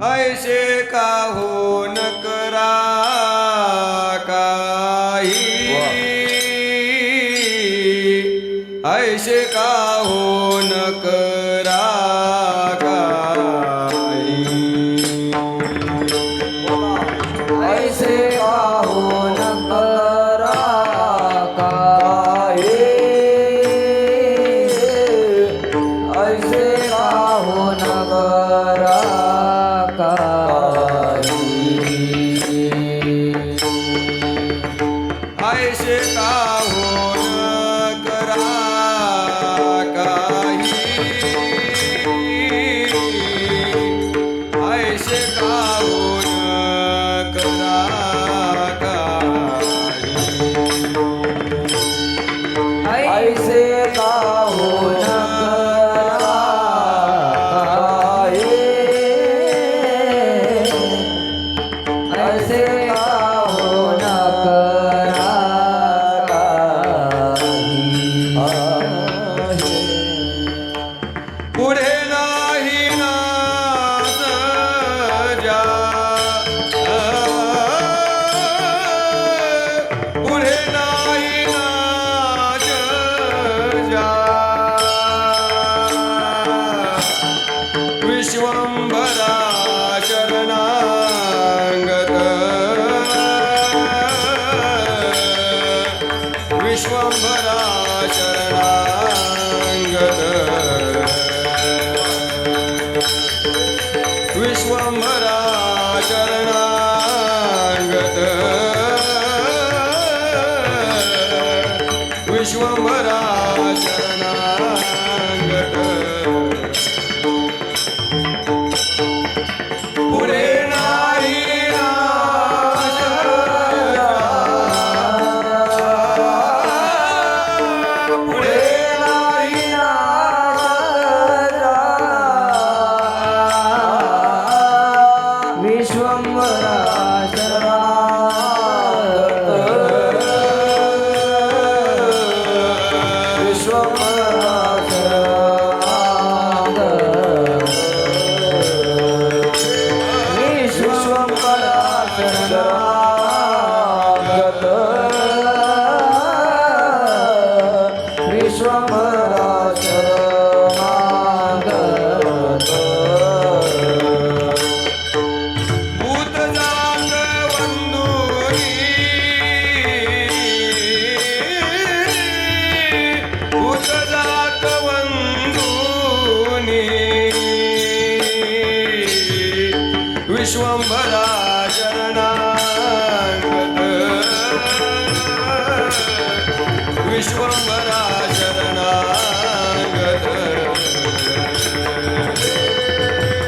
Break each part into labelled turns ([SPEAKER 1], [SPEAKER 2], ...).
[SPEAKER 1] ऐसे का हो न करा काही, ऐसे का हो न करा काही,
[SPEAKER 2] ऐसे का हो न करा काही, ऐसे का हो न करा काही,
[SPEAKER 1] ऐसे का हो न करा काही, ऐसे का हो न करा काही,
[SPEAKER 2] ऐसे का हो न करा काही, ऐसे का हो न करा काही,
[SPEAKER 1] पुढे नाही नाच जा, पुढे नाही नाच जा, विश्वंभरा शरणागत, विश्वंभरा शरणागत, विश्वंभरा शरणागत, विश्वंभरा शरणागत, पुढे नाही नाश जा, पुढे नाही
[SPEAKER 2] विश्वंभरा शरणागत, विश्वंभरा शरणागत, विश्वंभरा शरणागत, विश्वंभरा शरणागत,
[SPEAKER 1] भूत जात वंदुनी, भूत जात वंदुनी, विश्वंभरा शरणागत, विश्वंभरा शरणागत,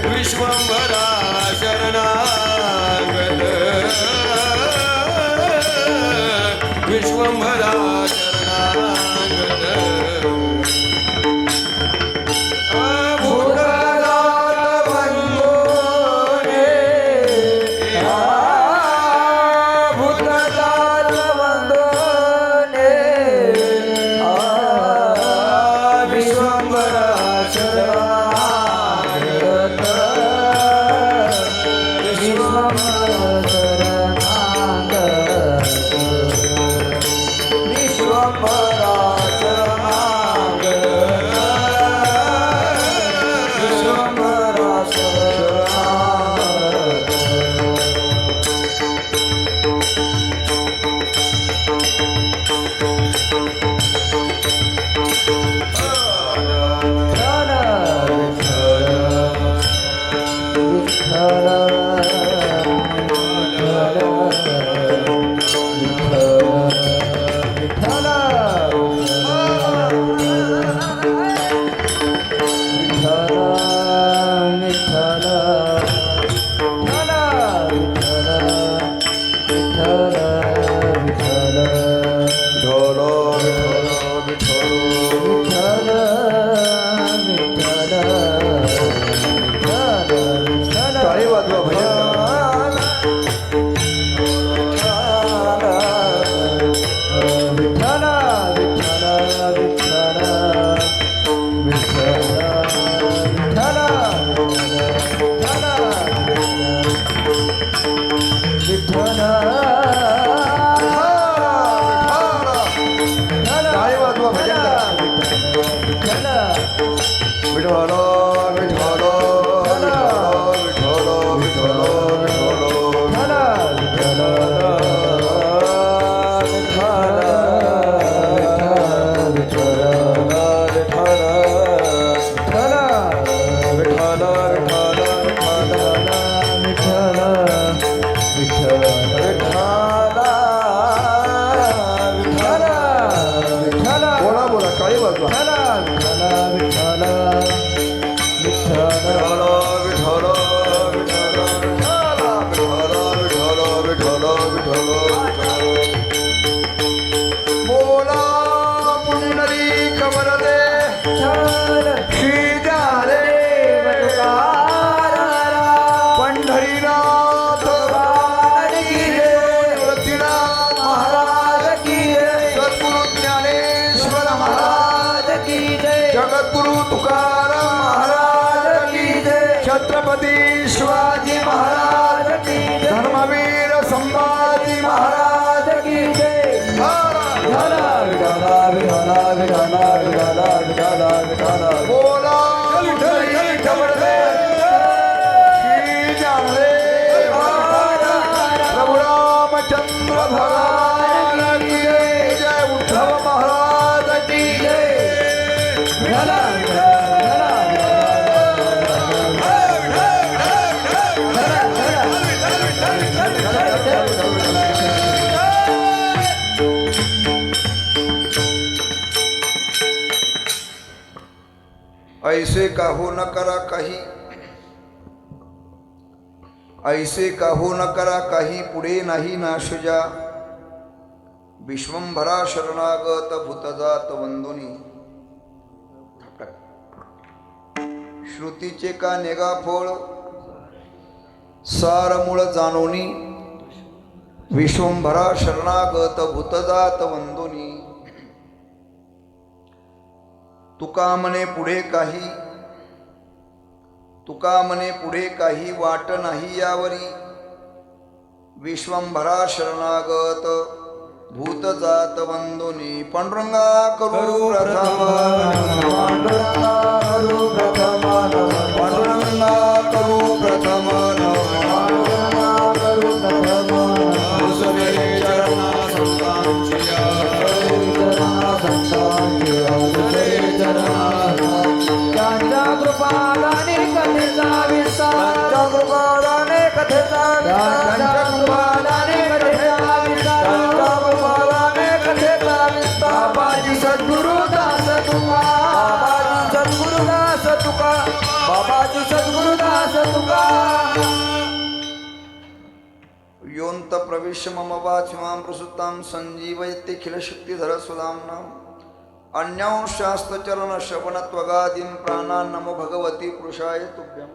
[SPEAKER 1] विश्वंभरा शरणागत, विश्वंभरा शरणागत, भूतजात वंदुनी,
[SPEAKER 2] भूतजात वंदुनी, विश्वंभरा शरणागत, विश्वंभरा शरणागत, विश्वंभरा शरणागत, विश्वंभरा शरणागत, विठ्ठल
[SPEAKER 1] टाळी वाजवा भजन करा. विठ्ठल विठ्ठल विठ्ठल विठ्ठल बोला बोला टाळी वाजवा. विठ्ठल विठ्ठल विठ्ठल बोला पुंडलिक वरदे श्री द्यारे पंढरीनाथ वृत्तीनाथ
[SPEAKER 2] महाराज की जय.
[SPEAKER 1] सद्गुरु ज्ञानेश्वर महाराज जगद्गुरु तुकाराम महाराज की जय. छत्रपती शिवाजी महाराज की जय. धर्मवीर संभाजी महाराज की जय. बोला विठ्ठल श्री ज्ञानदेव प्रभु रामचंद्र भगवान की जय. उद्धव महाराज की जय. ऐसे काहू न करा काही, ऐसे काहू न करा काही, पुढे नाही नाशजा. विश्वंभरा शरणागत भूतजात वंदुनी. श्रुतीचे का नेगा फोळ सार मूळ जाणोनी. विश्वंभरा शरणागत भूतजात वंदुनी. तुका म्हणे पुढे काही, तुका म्हणे पुढे काही, वाट नाही यावरी. विश्वंभरा शरणागत भूत जात वंदुनी. पांडुरंगा करू प्रथम, पांडुरंगा करू प्रथम,
[SPEAKER 2] कृपादाने कथेचा विस्तार, कृपादाने कथेचा विस्तार. बाबाजी सद्गुरुदास तुका, बाबाजी सद्गुरुदास तुका, बाबाजी सद्गुरुदास तुका.
[SPEAKER 1] योऽन्त प्रविश्य मम वाचिमां प्रसुतां सञ्जीवयत्यखिल शक्तिधर सुधाम्नां. अन्यांशास्तचरण श्रवणत्वगादीं प्राणान् नमो भगवती पुरुषाय तुभ्यं.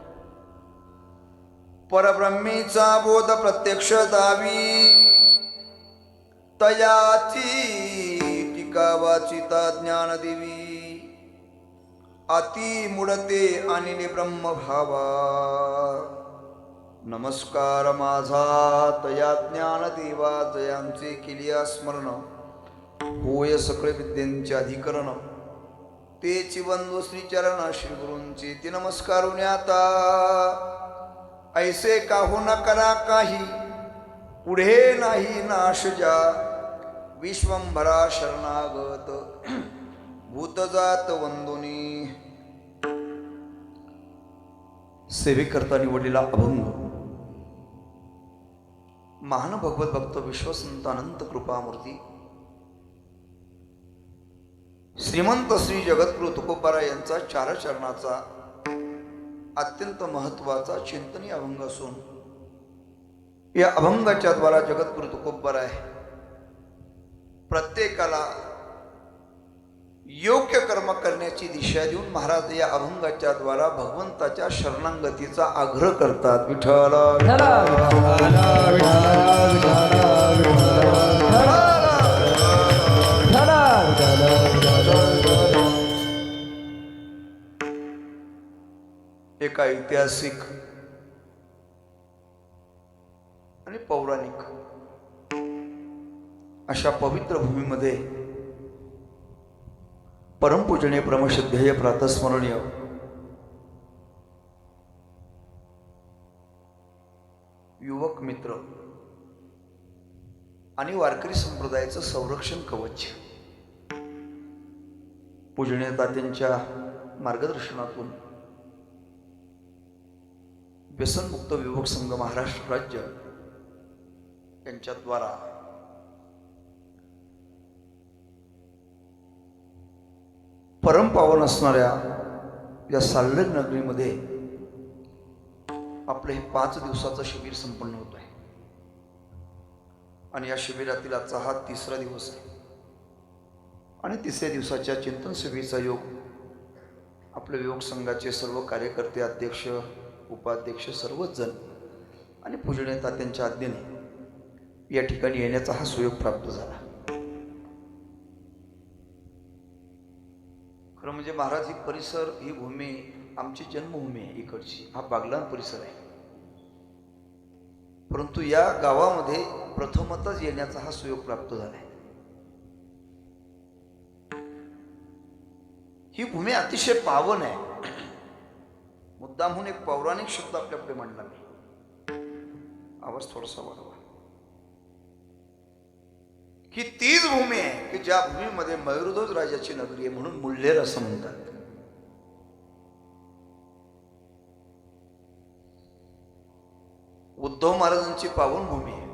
[SPEAKER 1] परब्रह्मीचा बोध प्रत्यक्ष दावी, तयाची टीका वाचिता ज्ञानदेवी. अति मुडते अनिले ब्रह्मभावा, नमस्कार माझा तया ज्ञानदेवा. जयांचे केलिया स्मरण, होय सकळ विद्यांचे अधिकरण. तेची वंदो श्रीचरण श्री गुरूंचे ती नमस्कारून आता. ऐसे काहू न करा काही, पुढे नाही नाश जा. विश्वंभरा शरणागत भूतजात वंदुनी. सेवेकरता निवडलेला अभंग महान भगवत भक्त विश्वसंत अनंत कृपामूर्ती श्रीमंत श्री जगद्गुरु तुकोबाराय यांचा चारचरणाचा अत्यंत महत्वाचा चिंतनीय अभंग असून या अभंगाच्या द्वारा जगद्गुरु तुकोबाराय प्रत्येकाला योग्य कर्म करण्याची दिशा देऊन महाराज या अभंगाच्या द्वारा भगवंताच्या शरणागतीचा आग्रह करतात. विठ्ठल एका ऐतिहासिक आणि पौराणिक अशा पवित्र भूमीमध्ये परमपूजनीय परमश्रद्धेय प्रातस्मरणीय युवक मित्र आणि वारकरी संप्रदायाचं संरक्षण कवच पूजनीय तात्यांच्या मार्गदर्शनातून व्यसनमुक्त युवक संघ महाराष्ट्र राज्य यांच्याद्वारा परमपावन असणाऱ्या या साल्हेर नगरीमध्ये आपलं हे 5 दिवसाचं शिबिर संपन्न होत आहे आणि या शिबिरातील आजचा हा 3रा दिवस आहे आणि 3ऱ्या दिवसाच्या चिंतन सभेचा योग आपल्या युवक संघाचे सर्व कार्यकर्ते, अध्यक्ष, उपाध्यक्ष सर्वच जण आणि पूजनीय तात्यांच्या आज्ञेने या ठिकाणी येण्याचा हा सुयोग प्राप्त झाला. खरं म्हणजे महाराज ही परिसर, ही भूमी आमची जन्मभूमी आहे. इकडची हा बागलाण परिसर आहे, परंतु या गावामध्ये प्रथमतच येण्याचा हा सुयोग प्राप्त झाला आहे. ही भूमी अतिशय पावन आहे. मुद्दामहून एक पौराणिक शब्द आपल्यापुढे मांडला मी. आवाज थोडासा वाढवा. ही तीच भूमी आहे की ज्या भूमीमध्ये मयूरध्वज राजाची नगरी आहे म्हणून मुल्हेर असं म्हणतात. उद्धव महाराजांची पावन भूमी आहे.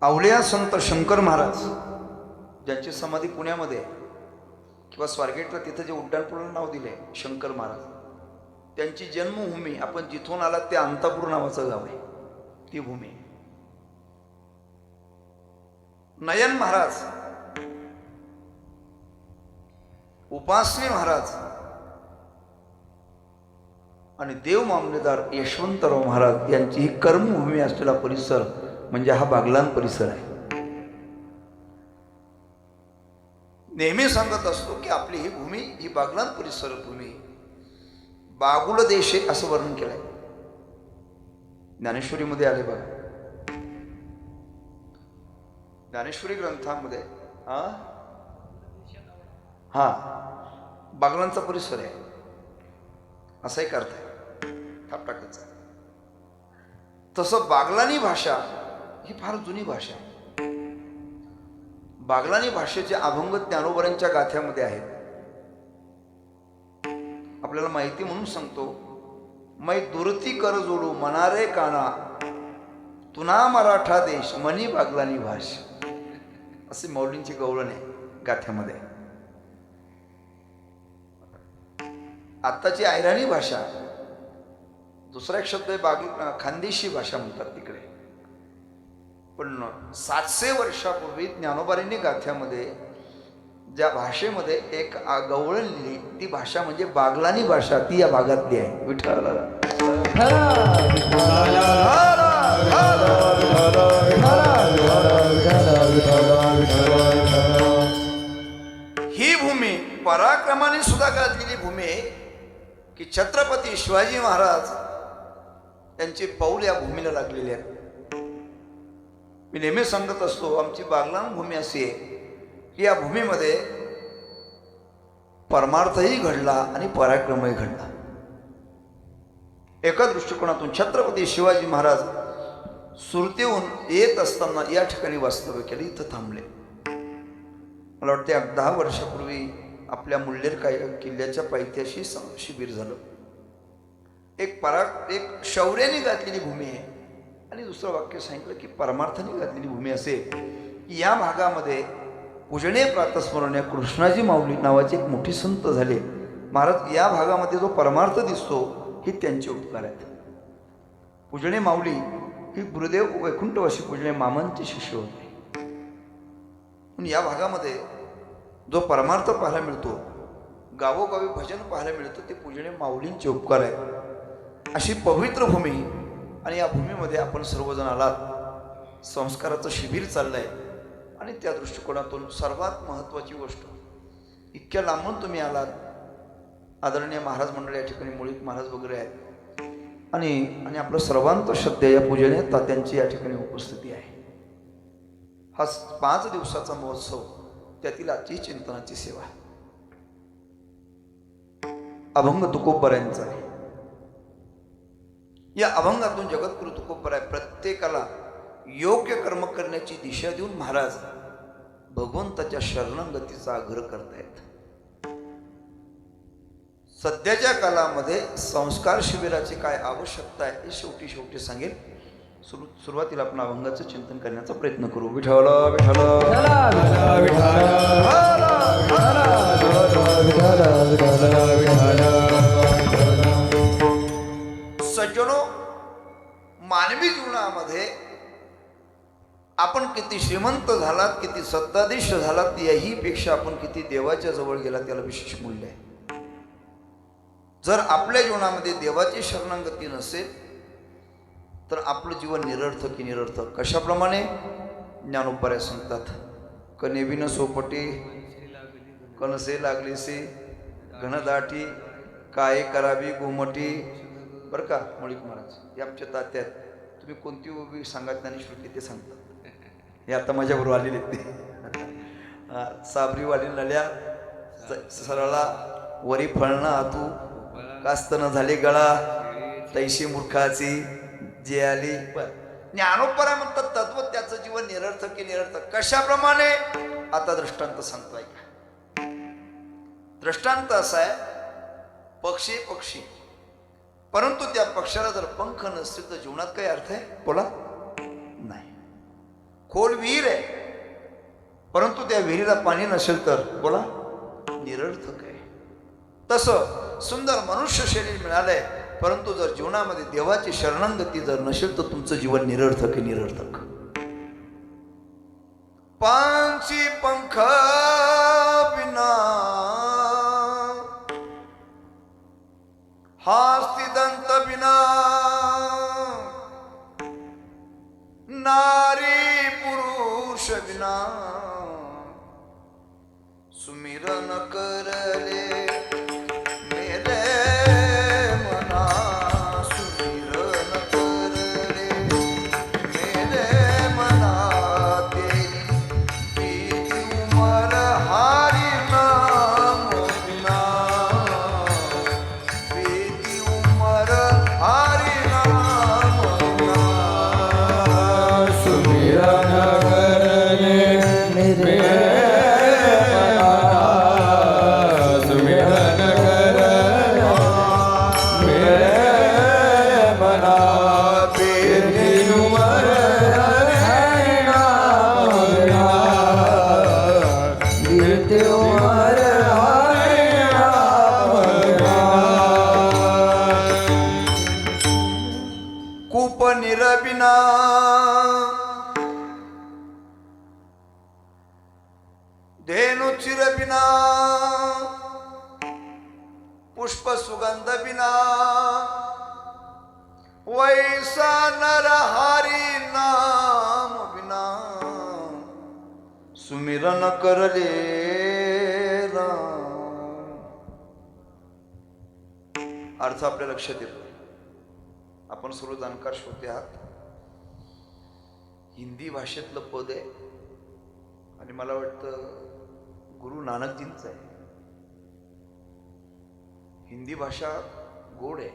[SPEAKER 1] आवलिया संत शंकर महाराज ज्यांची समाधी पुण्यामध्ये किंवा स्वारगेटला तिथं जे उड्डाणपुलाला नाव दिले शंकर महाराज, त्यांची जन्मभूमी आपण जिथून आलात ते अंतापूर नावाचं गाव आहे, ती भूमी. नयन महाराज, उपासनी महाराज आणि देव मामलेदार यशवंतराव महाराज यांची ही कर्मभूमी असलेला परिसर म्हणजे हा बागलाण परिसर आहे. नेहमी सांगत असतो की आपली ही भूमी, ही बागलाण परिसर भूमी बागुल देश आहे असं वर्णन केलंय. ज्ञानेश्वरीमध्ये आले बघा, ज्ञानेश्वरी ग्रंथामध्ये बागलांचा परिसर आहे असा एक अर्थ आहे, थाप टाकायचा. तसं बागलानी भाषा ही फार जुनी भाषा आहे. बागलानी भाषेचे अभंग ज्ञानोबांच्या गाथ्यामध्ये आहेत. आपल्याला माहिती म्हणून सांगतो. मै दुरती कर जोडू मनारे काना, तुना मराठा देश मनी बागलानी भाष, असे मौलींची गवळण आहे गाथ्यामध्ये. आत्ताची ऐराणी भाषा, दुसरा एक शब्द आहे खानदेशी भाषा म्हणतात तिकडे. पण 700 वर्षापूर्वी ज्ञानोबांनी गाथ्यामध्ये ज्या भाषेमध्ये एक गवळण लिहिली ती भाषा म्हणजे बागलानी भाषा, ती या भागातली आहे. विठ्ठल ही भूमी पराक्रमाने सुद्धा गाजलेली भूमी आहे की छत्रपती शिवाजी महाराज त्यांचे पाऊल या भूमीला लागलेले आहेत. मी नेहमी सांगत असतो आमची बागलाण भूमी अशी आहे की या भूमीमध्ये परमार्थही घडला आणि पराक्रमही घडला. एका दृष्टिकोनातून छत्रपती शिवाजी महाराज सुरतेहून येत असताना या ठिकाणी वास्तव्य केले, इथं थांबले. मला वाटते 10 वर्षापूर्वी आपल्या मुल्हेर किल्ल्याच्या पायथ्याशी शिबिर झालं. एक शौर्याने गाजलेली भूमी आहे आणि दुसरं वाक्य सांगितलं की परमार्थाने गाजलेली भूमी असेल की या भागामध्ये पूजनीय प्रातस्मरणीय कृष्णाजी माऊली नावाचे एक मोठी संत झाले महाराज. या भागामध्ये जो परमार्थ दिसतो हे त्यांचे उपकार आहेत. पूजनीय माऊली ही गुरुदेव वैकुंठवासी पूजनीय मामांचे शिष्य होते. पण या भागामध्ये जो परमार्थ पाहायला मिळतो, गावोगावी भजन पाहायला मिळतं, ते पूजनीय माऊलींचे उपकार आहेत. अशी पवित्र भूमी आणि या भूमीमध्ये आपण सर्वजण आलात. संस्काराचं शिबिर चाललंय आणि त्या दृष्टिकोनातून सर्वात महत्त्वाची गोष्ट, इतक्या लांबून तुम्ही आलात आदरणीय महाराज मंडळ या ठिकाणी मुळीक महाराज वगैरे आहेत आणि आणि आपलं सर्वांत श्रद्धेय या पूजने तात्यांची या ठिकाणी उपस्थिती आहे. हा 5 दिवसाचा महोत्सव, त्यातील आजची चिंतनाची सेवा अभंग तुकोबरायांचा आहे. या अभंगातून जगद्गुरु तुकोबराय प्रत्येकाला योग्य कर्म करण्याची दिशा देऊन महाराज भगवंताच्या शरणंगतीचा आग्रह करतायत. सध्याच्या काळामध्ये संस्कार शिबिराची काय आवश्यकता आहे हे शेवटी सांगेल. सुरुवातीला आपण अभंगाचं चिंतन करण्याचा प्रयत्न करू. विठ्ठल विठ्ठल सज्जनो, मानवी जीवनामध्ये आपण किती श्रीमंत झालात, किती सत्ताधीश झालात, याही पेक्षा आपण किती देवाच्या जवळ गेलात त्याला विशेष मूल्य आहे. जर आपल्या जीवनामध्ये देवाची शरणागती नसेल तर आपलं जीवन निरर्थक. कशाप्रमाणे? ज्ञानोबराय सांगतात, कनेबिन सोपटी कणसे लागलीसी घनदाटी काय करावी गोमटी. बरं का मुळीक महाराज हे आमच्या तात्यात. तुम्ही कोणती उभी सांगा ज्ञानेश्वरी ते सांगतात. हे आता माझ्याबरोबर आलेले ते साबरीवाली नल्या सरळा वरी फळणं आतू कास्तन झाले गळा तैशी मूर्खाची जे आली. ज्ञानोबराय म्हणतात तत्व त्याचं जीवन निरर्थक. कशाप्रमाणे? आता दृष्टांत सांगतोय. दृष्टांत असा आहे, पक्षी परंतु त्या पक्षाला जर पंख नसतील तर जीवनात काही अर्थ आहे? बोला नाही. खोल विहीर आहे परंतु त्या विहिरीला पाणी नसेल तर बोला निरर्थक आहे. तसं सुंदर मनुष्य शरीर मिळालंय परंतु जर जीवनामध्ये देवाची शरणागती जर नसेल तर तुमचं जीवन निरर्थक. पांची पंख बिना हास्ति दंत बिना नारी पुरुष बिना सुमिरन करले मेरे मना. सुमिरन करले मेरे मना तेरी प्रीति उमर हारी नाम बिना. प्रीति उमर हारी नाम बिना.
[SPEAKER 2] सुमिरन करले मेरे
[SPEAKER 1] कूप निरबिना धेनु चिरबिना पुष्प सुगंध बिना वैसा नरहारी नाम बिना. सुमिरन करले राम. अर्थ आपल्या लक्षात येतो. आपण सर्व जाणकार श्रोते आहात. हिंदी भाषेतलं पद आहे आणि मला वाटतं गुरु नानकजींचं आहे. हिंदी भाषा गोड आहे.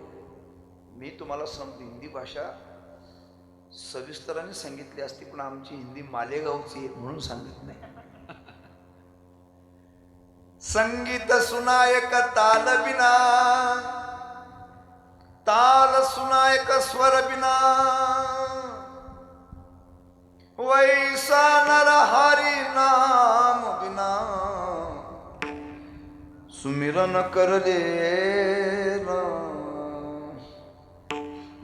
[SPEAKER 1] मी तुम्हाला समजते हिंदी भाषा सविस्तराने सांगितली असती पण आमची हिंदी मालेगावची आहे म्हणून सांगित नाही. संगीत सुनायक ताल बिना ताल सुनायक स्वर बिना वैसा नर हरि नाम बिना. सुमिरन करले राम.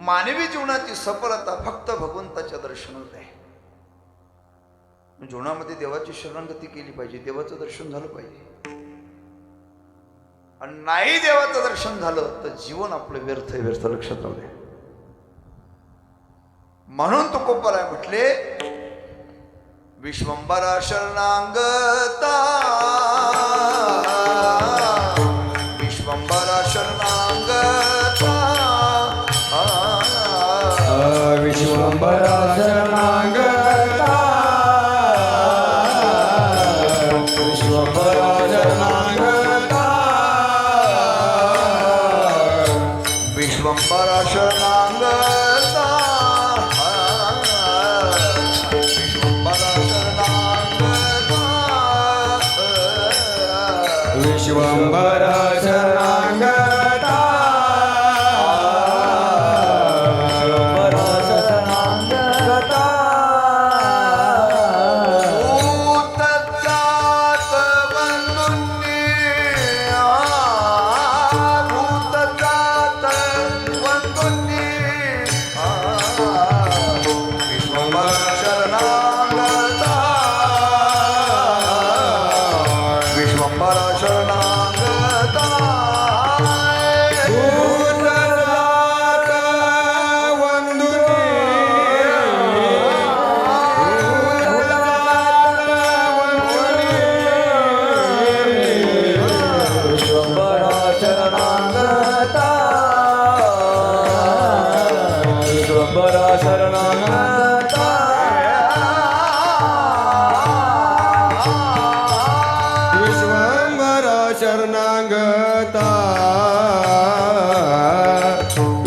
[SPEAKER 1] मानवी जीवनाची सफलता फक्त भगवंताच्या दर्शनात आहे. जीवनामध्ये देवाची शरणागती केली पाहिजे, देवाचं दर्शन झालं पाहिजे. आणि नाही देवाचं दर्शन झालं तर जीवन आपलं व्यर्थ लक्षात राहू द्या. म्हणून तुकोबराय म्हटले विश्वंभरा शरणांगता. विश्वंभरा
[SPEAKER 2] विश्वंभरा शरणागता विश्वंभरा शरणागता
[SPEAKER 1] विश्वंभरा शरणागता
[SPEAKER 2] विश्वंभरा शरणागता शरणागता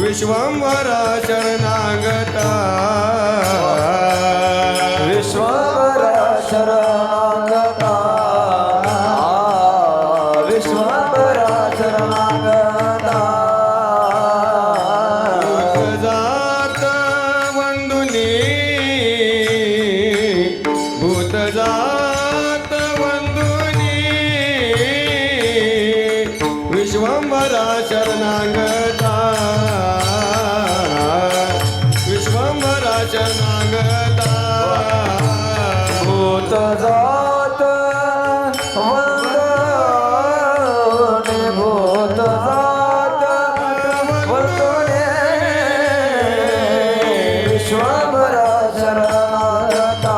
[SPEAKER 2] विश्वंभरा शरणागता विश्वंभरा शरणागता विश्वंभरा शरणागता भूतजात वंदुनी भूतजात विश्वंभरा शरणागता विश्वंभरा शरणागता भूतजात वंदने भूतजात वंदने विश्वंभरा शरणागता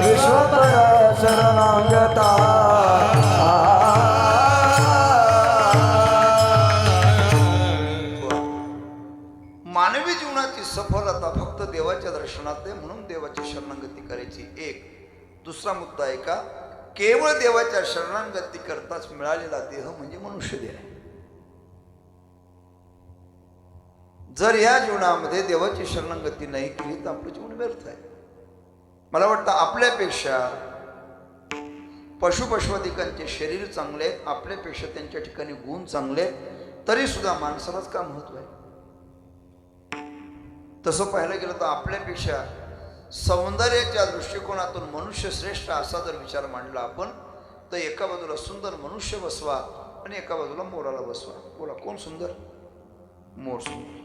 [SPEAKER 2] विश्वंभरा शरणागता
[SPEAKER 1] मानवी जीवनाची सफलता फक्त देवाच्या दर्शनात आहे, म्हणून देवाची शरणागती करायची. एक दुसरा मुद्दा आहे का, केवळ देवाच्या शरणागती करताच मिळालेला देह म्हणजे मनुष्य देह आहे. जर या जीवनामध्ये देवाची शरणागती नाही केली तर आपलं जीवन व्यर्थ आहे. मला वाटतं आपल्यापेक्षा पशुपशवादिकांचे शरीर चांगले आहेत, आपल्यापेक्षा त्यांच्या ठिकाणी गुण चांगले आहेत, तरी सुद्धा माणसालाच का महत्व आहे. तसं पाहायला गेलं तर आपल्यापेक्षा सौंदर्याच्या दृष्टिकोनातून मनुष्य श्रेष्ठ असा जर विचार मांडला आपण, तर एका बाजूला सुंदर मनुष्य बसवा आणि एका बाजूला मोराला बसवा. बोला कोण सुंदर? मोर सुंदर.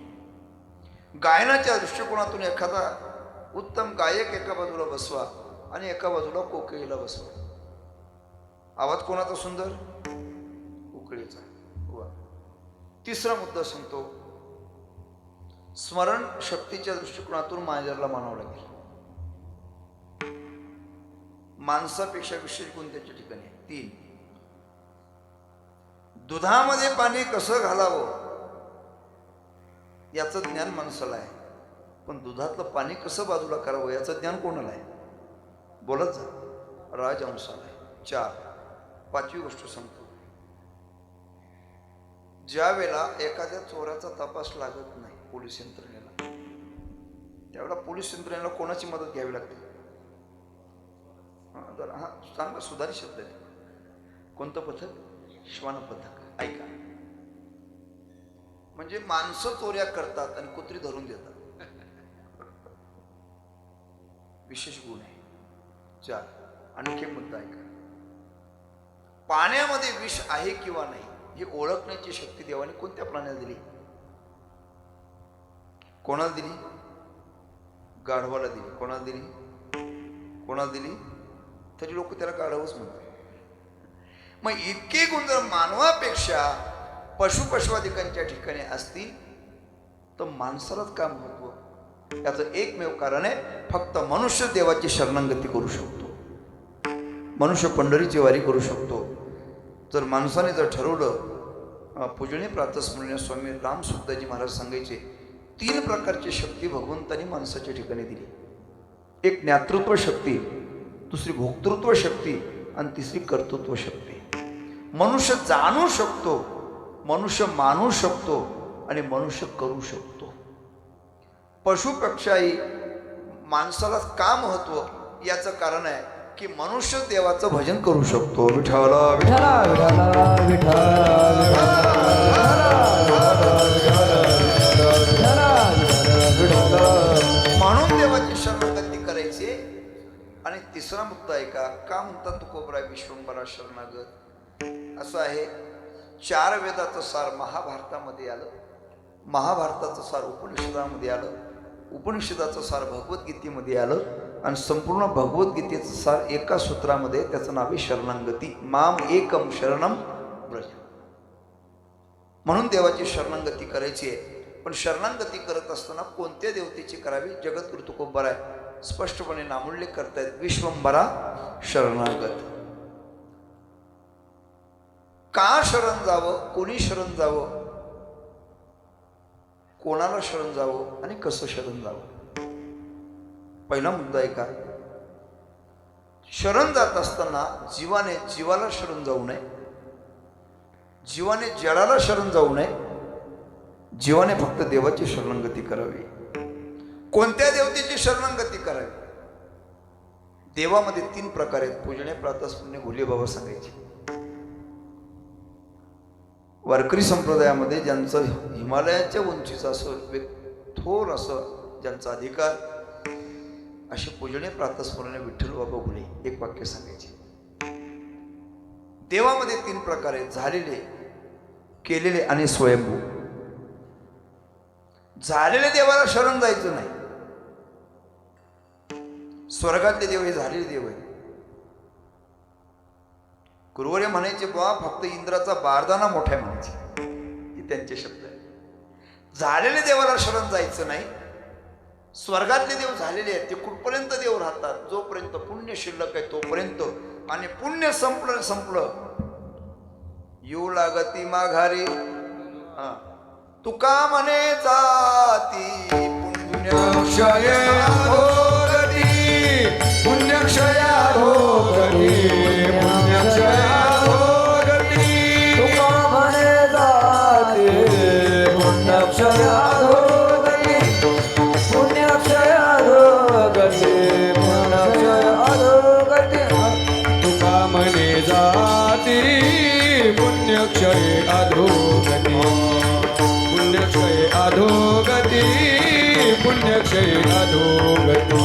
[SPEAKER 1] गायनाच्या दृष्टिकोनातून एखादा उत्तम गायक एका बाजूला बसवा आणि एका बाजूला कोकिळीला बसवा. आवाज कोणाचा सुंदर? कोकिळीचा. वा. तिसरा मुद्दा सांगतो, स्मरण शक्तीच्या दृष्टिकोनातून मांजरला मानावं लागेल. माणसापेक्षा विशेष गुण त्याच्या ठिकाणी. 3 दुधामध्ये पाणी कसं घालावं याचं ज्ञान माणसाला आहे, पण दुधातलं पाणी कसं बाजूला करावं याचं ज्ञान कोणाला आहे? बोलत जा. राजहंसाला आहे. 4 5वी गोष्ट सांगतो, ज्या वेळेला एखाद्या चोराचा तपास लागत नाही पोलीस यंत्रणेला, त्यावेळेला पोलीस यंत्रणेला कोणाची मदत घ्यावी लागते? हा चांगला सुधारित शब्द आहे. कोणतं पथक? श्वान पथक. ऐका, म्हणजे माणसं चोऱ्या करतात आणि कुत्री धरून देतात. विशेष गुण आहे. 4 आणखी मुद्दा ऐका, पाण्यामध्ये विष आहे किंवा नाही हे ओळखण्याची शक्ती देवाने कोणत्या प्राण्याला दिली? कोणाला दिली? गाढवाला दिली. कोणाला दिली? कोणाला दिली? तरी लोक त्याला गाढवच म्हणतात. मग इतके गुण जर मानवापेक्षा पशुपशवादिकांच्या ठिकाणी असतील तर माणसालाच का महत्व? याचं एकमेव कारण आहे, फक्त मनुष्य देवाची शरणागती करू शकतो, मनुष्य पंढरीची वारी करू शकतो. जर माणसाने जर ठरवलं, पूजनीय प्रातस्मरणीय स्वामी रामसुखदाजी महाराज सांगायचे, तीन प्रकारची शक्ती भगवंतांनी माणसाच्या ठिकाणी दिली. एक ज्ञातृत्व शक्ती, दुसरी भोक्तृत्व शक्ती आणि तिसरी कर्तृत्व शक्ती. मनुष्य जाणू शकतो, मनुष्य मानू शकतो आणि मनुष्य करू शकतो. पशुपेक्षाही माणसाला का महत्व, याचं कारण आहे की मनुष्य देवाचं भजन करू शकतो. विठ्ठला म्हणून देवाची शरणागती करायची. आणि तिसरा मुद्दा आहे का म्हणतात तुकोबराय विश्वंभरा शरणागत असं आहे. 4 वेदाचं सार महाभारतामध्ये आलं, महाभारताचं सार उपनिषदामध्ये आलं, उपनिषदाचं सार भगवद्गीतेमध्ये आलं आणि संपूर्ण भगवद्गीतेचं सार एका सूत्रामध्ये, त्याचं नाव आहे शरणागती. माम एकम शरणम व्रज. म्हणून देवाची शरणागती करायची आहे. पण शरणागती करत असताना कोणत्या देवतेची करावी? जगद्गुरु तुकोबराय स्पष्टपणे नामोल्लेख करतायत. विश्वंभरा शरणागत. का शरण जावं, कोणी शरण जावं, कोणाला शरण जावं आणि कसं शरण जावं? पहिला मुद्दा आहे का, शरण जात असताना जीवाने जीवाला शरण जाऊ नये, जीवाने जडाला शरण जाऊ नये, जीवाने फक्त देवाची शरणागती करावी. कोणत्या देवतेची शरणागती करावी? देवामध्ये 3 प्रकार आहेत. पूजने, प्रातस्मरणे, घोले बाबा सांगायचे. वारकरी संप्रदायामध्ये ज्यांचं हिमालयाच्या उंचीचं असं थोर असं ज्यांचा अधिकार, असे पूजने, प्रातस्मरणे, विठ्ठल बाबा घोले एक वाक्य सांगायचे. देवामध्ये 3 प्रकार आहेत. झालेले, केलेले आणि स्वयंभू. झालेले देवाला शरण जायचं नाही. स्वर्गातले देव हे झालेले देव आहे. गुरुवर्य म्हणायचे बा फक्त इंद्राचा बारदाना मोठा आहे म्हणायचे, ही त्यांचे शब्द आहे. झालेले देवाला शरण जायचं नाही. स्वर्गातले देव झालेले आहेत, ते कुठपर्यंत देव राहतात? जोपर्यंत पुण्य शिल्लक आहे तोपर्यंत. आणि पुण्य संपलं येऊ लागती माघारी. तुका म्हणे जाती पुण्यक्षय अधोगती, पुण्यक्षय अधोगती, पुण्यक्षय अधोगती.
[SPEAKER 2] तुका म्हणे जाती पुण्यक्षय अधोगती, पुण्यक्षय अधोगती, पुण्यक्षय अधोगती.
[SPEAKER 3] तुका म्हणे जाती पुण्यक्षय अधोगती, पुण्यक्षय अधोगती, पुण्यक्षय अधोगती.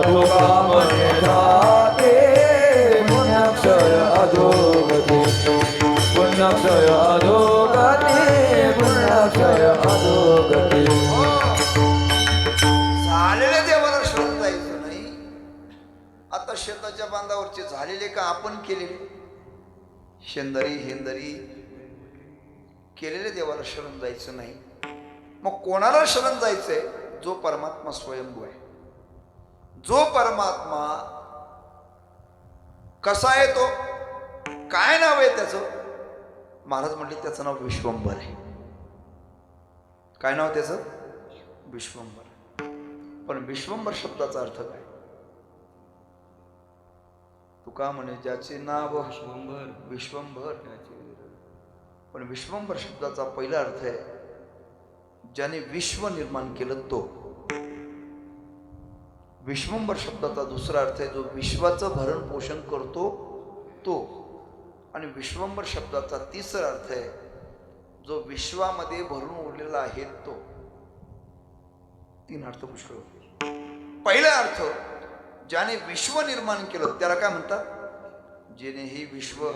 [SPEAKER 2] तुका म्हणे जाती पुण्यक्षय अधोगती, पुण्यक्षय अधोगती, पुण्यक्षय अधोगती.
[SPEAKER 1] झालेल्या देवाला शरण जायचं नाही. आता शेताच्या बांधावरचे झालेले का आपण केलेले? शेंदरी हेंदरी केलेले देवाला शरण जायचं नाही. मग कोणाला शरण जायचंय? जो परमात्मा स्वयंभू आहे. जो परमात्मा कसा आहे, तो काय नाव आहे त्याचं? महाराज म्हटले त्याचं नाव विश्वंभर आहे. काय नाव त्याचं? विश्वंभर. पण विश्वंभर शब्दाचा अर्थ काय? तुका म्हणे ज्याचे नाव विश्वंभर. पण विश्वंभर शब्दाचा पहिला अर्थ आहे ज्याने विश्व निर्माण केलं तो. विश्वंभर शब्दाचा दुसरा अर्थ आहे जो विश्वाचं भरण पोषण करतो तो. आणि विश्वंभर शब्दाचा तिसरा अर्थ आहे जो विश्वामध्ये भरून उरलेला आहे तो. 3 अर्थ पुष्कळ होते. पहिला अर्थ ज्याने विश्व निर्माण केलं त्याला काय म्हणतात? जेने ही विश्व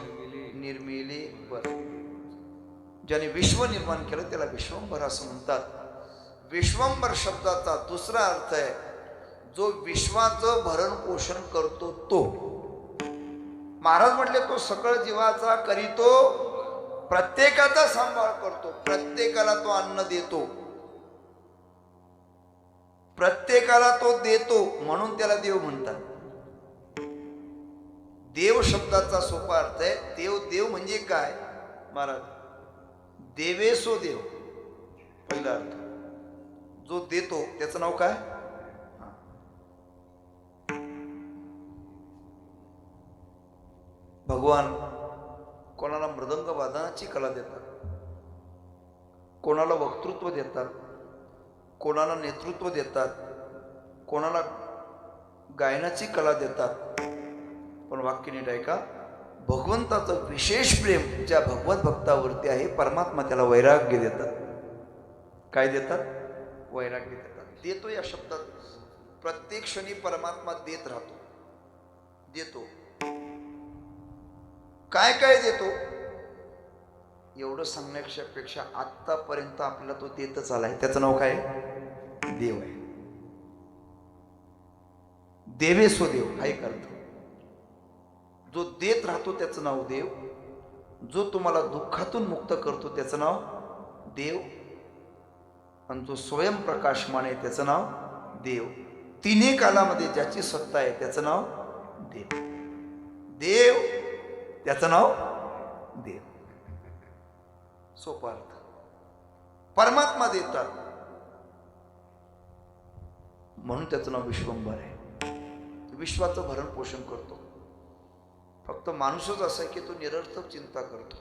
[SPEAKER 1] निर्मिले बर. ज्याने विश्व निर्माण केलं त्याला विश्वंभर असं म्हणतात. विश्वंभर शब्दाचा दुसरा अर्थ आहे जो विश्वाचं भरण पोषण करतो तो. महाराज म्हटले तो सकळ जीवाचा करीतो, प्रत्येकाचा सांभाळ करतो, प्रत्येकाला तो अन्न देतो, प्रत्येकाला तो देतो, म्हणून त्याला देव म्हणतात. देव शब्दाचा सोपा अर्थ आहे देव. देव म्हणजे काय महाराज? देवेसो देव पहिला अर्थ. जो देतो त्याचं नाव काय? भगवान कोणाला मृदंग वादनाची कला देतात, कोणाला वक्तृत्व देतात, कोणाला नेतृत्व देतात, कोणाला गायनाची कला देतात. पण वाक्य नीट ऐका, भगवंताचं विशेष प्रेम ज्या भगवत भक्तावरती आहे, परमात्मा त्याला वैराग्य देतात. काय देतात? वैराग्य देतात. देतो या शब्दात प्रत्येक क्षणी परमात्मा देत राहतो. देतो काय काय देतो एवढं सांगण्यापेक्षा आतापर्यंत आपल्याला तो देतच आलाय. त्याचं नाव काय? देव आहे. देवे स्वदेव हा एक अर्थ. जो देत राहतो त्याचं नाव देव. जो तुम्हाला दुःखातून मुक्त करतो त्याचं नाव देव. आणि जो स्वयंप्रकाशमान आहे त्याचं नाव देव. तिन्ही कालामध्ये ज्याची सत्ता आहे त्याचं नाव देव. देव त्याचं नाव देव. सोपा अर्थ. परमात्मा देतात म्हणून त्याचं नाव विश्वंभर आहे. विश्वाचं भरण पोषण करतो. फक्त माणूसच असा आहे की तो निरर्थक चिंता करतो.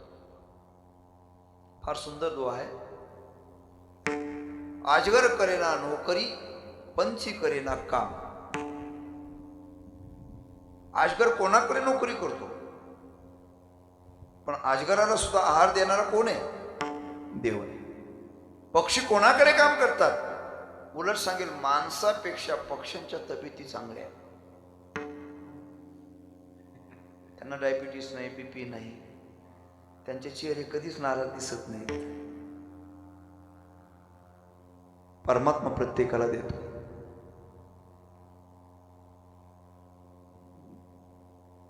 [SPEAKER 1] फार सुंदर दुआ आहे. आजगर करेना नोकरी, पंछी करेना काम. आजगर कोणाकडे नोकरी करतो, पण आजगराला सुद्धा आहार देणारा कोण आहे? देव आहे. पक्षी कोणाकडे काम करतात? उलट सांगेल माणसापेक्षा पक्ष्यांच्या तब्येती चांगल्या आहेत. त्यांना डायबिटीस नाही, बीपी नाही, त्यांचे चेहरे कधीच नाराज दिसत नाहीत. परमात्मा प्रत्येकाला देतो.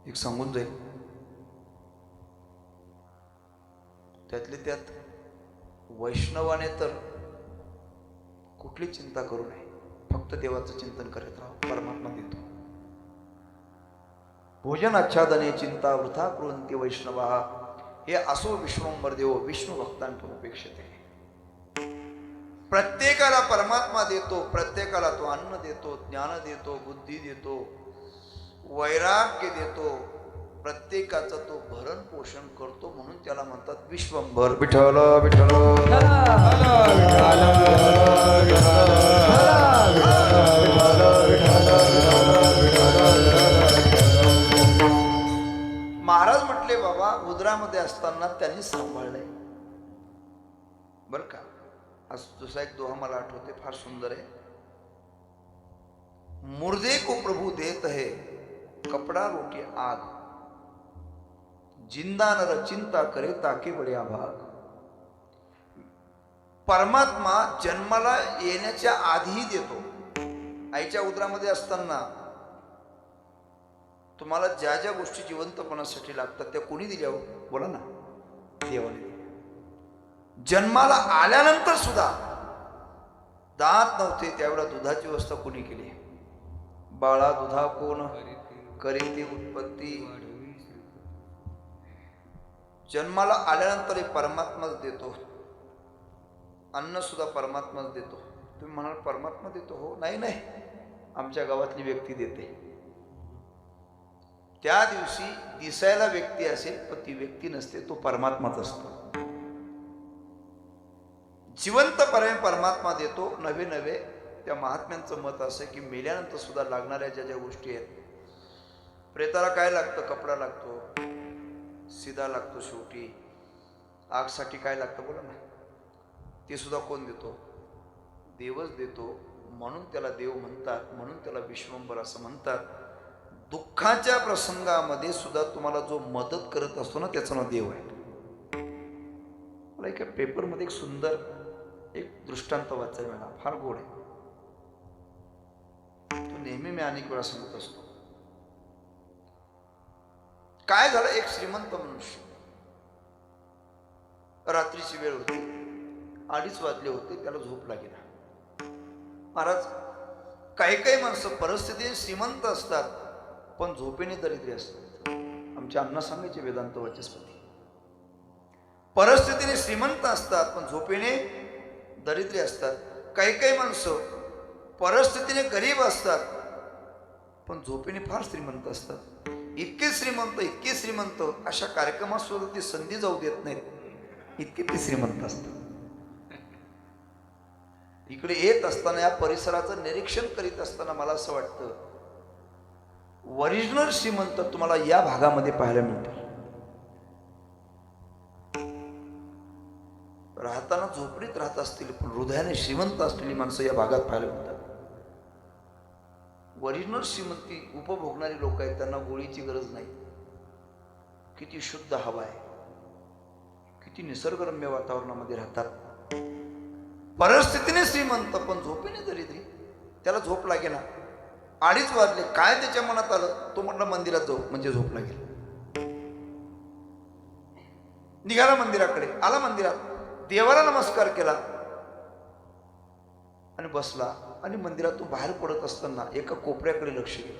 [SPEAKER 1] एक सांगून जाईल, त्यातले त्यात वैष्णवाने तर कुठली चिंता करू नये, फक्त देवाचं चिंतन करत राहा. परमात्मा देतो. भोजन आच्छादने चिंता वृथा कुर्वन्ति वैष्णवाः, हे असो विश्वंभर देव विष्णू भक्तांतून अपेक्षित आहे. प्रत्येकाला परमात्मा देतो. प्रत्येकाला तो अन्न देतो, ज्ञान देतो, बुद्धी देतो, वैराग्य देतो. प्रत्येकाचं तो भरण पोषण करतो म्हणून त्याला म्हणतात विश्वंभर. विठ्ठल विठ्ठल महाराज म्हटले बाबा उदरामध्ये असताना त्यांनी सांभाळलंय बर का. आज दुसरा एक दोहा मला आठवते, फार सुंदर आहे. मुर्दे को प्रभु देत है कपड़ा रोटी आग, जिंदा नर चिंता करे ताके बडे आभाग. परमात्मा जन्माला येण्याच्या आधीही देतो. आईच्या उदरामध्ये असताना तुम्हाला ज्या ज्या गोष्टी जिवंतपणासाठी लागतात त्या कोणी दिल्या हो? बोला ना. देवाने. जन्माला आल्यानंतर सुद्धा दात नव्हते त्यावेळेला दुधाची व्यवस्था कोणी केली? बाळा दुधा कोण करी ती उत्पत्ती. जन्माला आल्यानंतर परमात्माच देतो. अन्न सुद्धा परमात्माच देतो. तुम्ही म्हणाल परमात्मा देतो? हो. नाही नाही, आमच्या गावातली व्यक्ती देते. त्या दिवशी दिसायला व्यक्ती असेल पण ती व्यक्ती नसते, तो परमात्माच असतो. जिवंतपणे परमात्मा देतो. नवे नवे त्या महात्म्यांचं मत असं की मेल्यानंतर सुद्धा लागणाऱ्या ज्या ज्या गोष्टी आहेत, प्रेताला काय लागतं? कपडा लागतो, सिदा लागतो, शेवटी आगसाठी काय लागतं बोला ना. ते सुद्धा कोण देतो? देवच देतो. म्हणून त्याला देव म्हणतात, म्हणून त्याला विश्वंभर असं म्हणतात. दुःखाच्या प्रसंगामध्ये सुद्धा तुम्हाला जो मदत करत असतो ना त्याचं नाव देव आहे. मला एका पेपरमध्ये एक सुंदर एक दृष्टांत वाचायला मिळाला, फार गोड आहे. तो नेहमी मी अनेक वेळा सांगत असतो. काय झालं, एक श्रीमंत मनुष्य, रात्रीची वेळ होती, 2:30 वाजले होते, त्याला झोप लागेना. महाराज, काही काही माणसं परिस्थितीने श्रीमंत असतात पण झोपेने दरिद्री असतात. आमच्या अण्णा सांगायचे वेदांत वाचस्पती, परिस्थितीने श्रीमंत असतात पण झोपेने दरिद्री असतात. काही काही माणसं परिस्थितीने गरीब असतात पण झोपेने फार श्रीमंत असतात. इतके श्रीमंत अशा कार्यक्रमात सुद्धा ती संधी जाऊ देत नाहीत, इतके ते श्रीमंत असतात. इकडे येत असताना या परिसराचं निरीक्षण करीत असताना मला असं वाटतं ओरिजिनल श्रीमंत तुम्हाला या भागामध्ये पाहायला मिळतील. राहताना झोपडीत राहत असतील पण हृदयाने श्रीमंत असलेली माणसं या भागात पाहायला मिळतात. ओरिजिनल श्रीमंती उपभोगणारी लोक आहेत, त्यांना गोळीची गरज नाही. किती शुद्ध हवा आहे, किती निसर्गरम्य वातावरणामध्ये राहतात. परिस्थितीने श्रीमंत पण झोपेने दरिद्री. त्याला झोप लागे ना. 2:30 वाजले, काय त्याच्या मनात आलं, तो म्हटलं मंदिरात जाऊ, म्हणजे झोप लागेल. निघाला मंदिराकडे, आला मंदिरात, देवाला नमस्कार केला आणि बसला. आणि मंदिरातून बाहेर पडत असताना एका कोपऱ्याकडे लक्ष गेलं.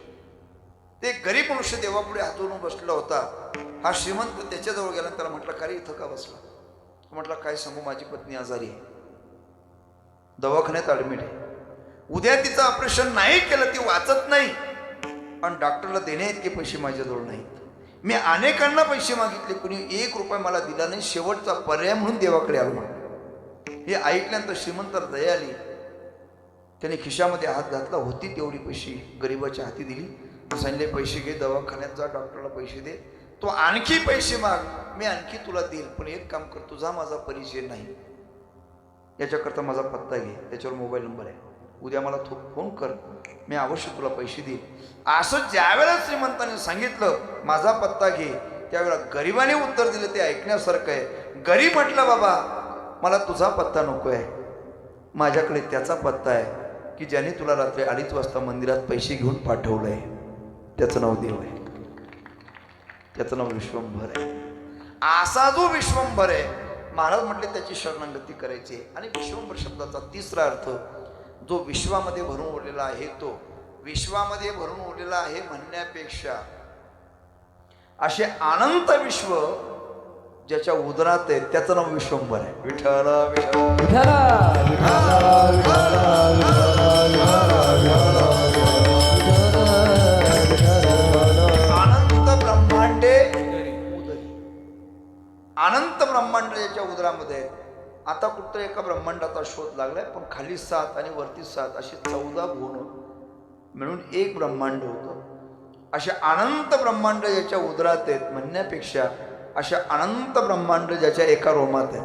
[SPEAKER 1] ते गरीब मनुष्य देवापुढे हात जोडून बसलेला होता. हा श्रीमंत त्याच्याजवळ गेला, त्याला म्हटलं, का रे इथं का बसला? म्हटलं, काय सांगू, माझी पत्नी आजारी आहे, दवाखान्यात ऍडमिट आहे. उद्या तिचं ऑपरेशन नाही केलं ती वाचत नाही आणि डॉक्टरला देण्या इतके पैसे माझ्याजवळ नाहीत. मी अनेकांना पैसे मागितले, कुणी 1 रुपया मला दिला नाही. शेवटचा पर्याय म्हणून देवाकडे आलो. हे ऐकल्यानंतर श्रीमंताला दया आली. त्याने खिशामध्ये हात घातला, होती तेवढी पैसे गरीबाच्या हाती दिली. सांगितले, पैसे घे, दवाखान्यात जा, डॉक्टरला पैसे दे, तो आणखी पैसे माग, मी आणखी तुला देईल, पण एक काम कर, तुझा माझा परिचय नाही, याच्याकरता माझा पत्ता घे, त्याच्यावर मोबाईल नंबर आहे, उद्या मला फोन कर, मी अवश्य तुला पैसे देईल. असं ज्यावेळेला श्रीमंताने सांगितलं माझा पत्ता घे, त्यावेळेला गरिबाने उत्तर दिलं, ते ऐकण्यासारखं आहे. गरीब म्हटलं, बाबा मला तुझा पत्ता नको आहे, माझ्याकडे त्याचा पत्ता आहे की ज्याने तुला रात्री 2:30 वाजता मंदिरात पैसे घेऊन पाठवलंय. त्याचं नाव देव आहे, त्याचं नाव विश्वंभर आहे. असा जो विश्वंभर आहे, महाराज म्हटले त्याची शरणागती करायची. आणि विश्वंभर शब्दाचा तिसरा अर्थ, जो विश्वामध्ये भरून उरलेला आहे, तो विश्वामध्ये भरून उरलेला आहे म्हणण्यापेक्षा असे अनंत विश्व ज्याच्या उदरात आहे, त्याचं नाव विश्वंभर आहे. विठ्ठल अनंत ब्रह्मांडे उदरी, अनंत ब्रह्मांड ज्याच्या उदरामध्ये आहे. आता कुठं एका ब्रह्मांडाचा शोध लागलाय, पण खाली 7 आणि वरती 7 अशी 14 भुवन मिळून एक ब्रह्मांड होतं. अशा अनंत ब्रह्मांड ज्याच्या उदरात आहेत म्हणण्यापेक्षा अशा अनंत ब्रह्मांड ज्याच्या एका रोमात आहे.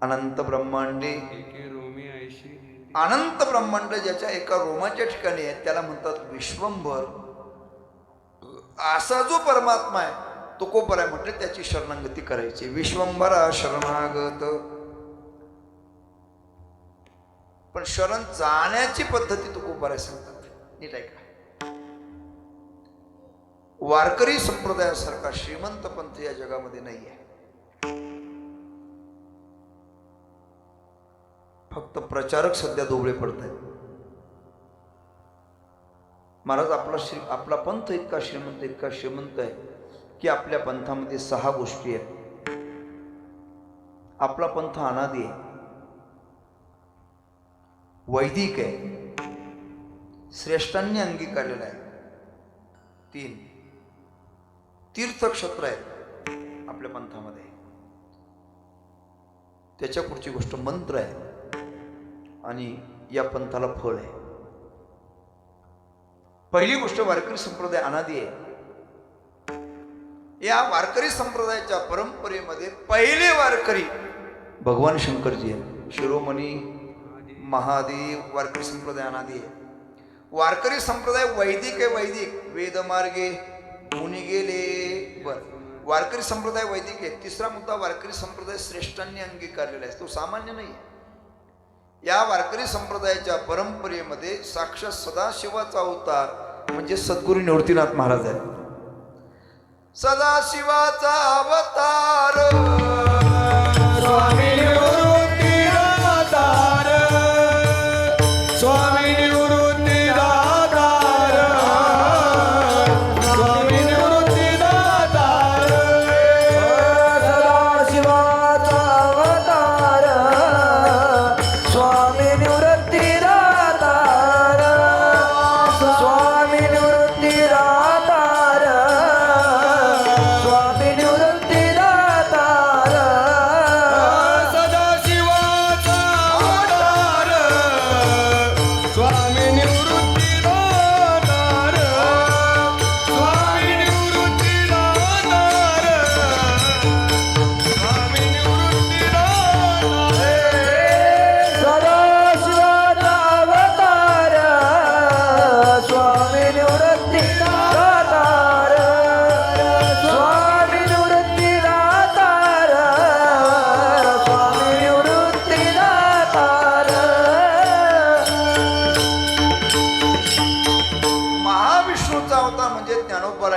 [SPEAKER 1] अनंत ब्रह्मांडे अनंत ब्रह्मांड ज्याच्या एका रोमाच्या ठिकाणी आहे, त्याला म्हणतात विश्वंभर. असा जो परमात्मा आहे तो कोपर आहे, म्हटले त्याची शरणागती करायची. विश्वंभरा शरणागत. पण शरण जाण्याची पद्धती तो कोपर आहे सांगतात. नीट ऐका. वारकरी संप्रदायासारखा श्रीमंत पंथ या जगामध्ये नाही आहे. फक्त प्रचारक सध्या दोबळे पडत आहेत. महाराज आपला पंथ इतका श्रीमंत आहे की आपल्या पंथामध्ये 6 गोष्टी आहेत. आपला पंथ अनादी आहे, वैदिक आहे, श्रेष्ठांनी अंगीकारलेला आहे. 3 तीर्थक्षेत्र आहेत आपल्या पंथामध्ये. त्याच्या पुढची गोष्ट मंत्र आहे आणि या पंथाला फळ आहे. पहिली गोष्ट वारकरी संप्रदाय अनादी आहे. या वारकरी संप्रदायाच्या परंपरेमध्ये पहिले वारकरी भगवान शंकरजी आहेत. शिरोमणी महादेव. वारकरी संप्रदाय अनादी आहे. वारकरी संप्रदाय वैदिक आहे. वैदिक वेदमार्गे मुनी गेले. बर, वारकरी संप्रदाय वैदिक आहे. तिसरा मुद्दा, वारकरी संप्रदाय श्रेष्ठांनी अंगीकारलेला आहे, तो सामान्य नाही. या वारकरी संप्रदायाच्या परंपरेमध्ये साक्षात सदाशिवाचा अवतार म्हणजे सद्गुरू निवृत्तीनाथ महाराज आहेत. सदाशिवाचा अवतार
[SPEAKER 3] स्वामी निवृत्ती दातार, स्वामी निवृत्ती दातार, स्वामी निवृत्ती दातार,
[SPEAKER 2] सदाशिवाचा अवतार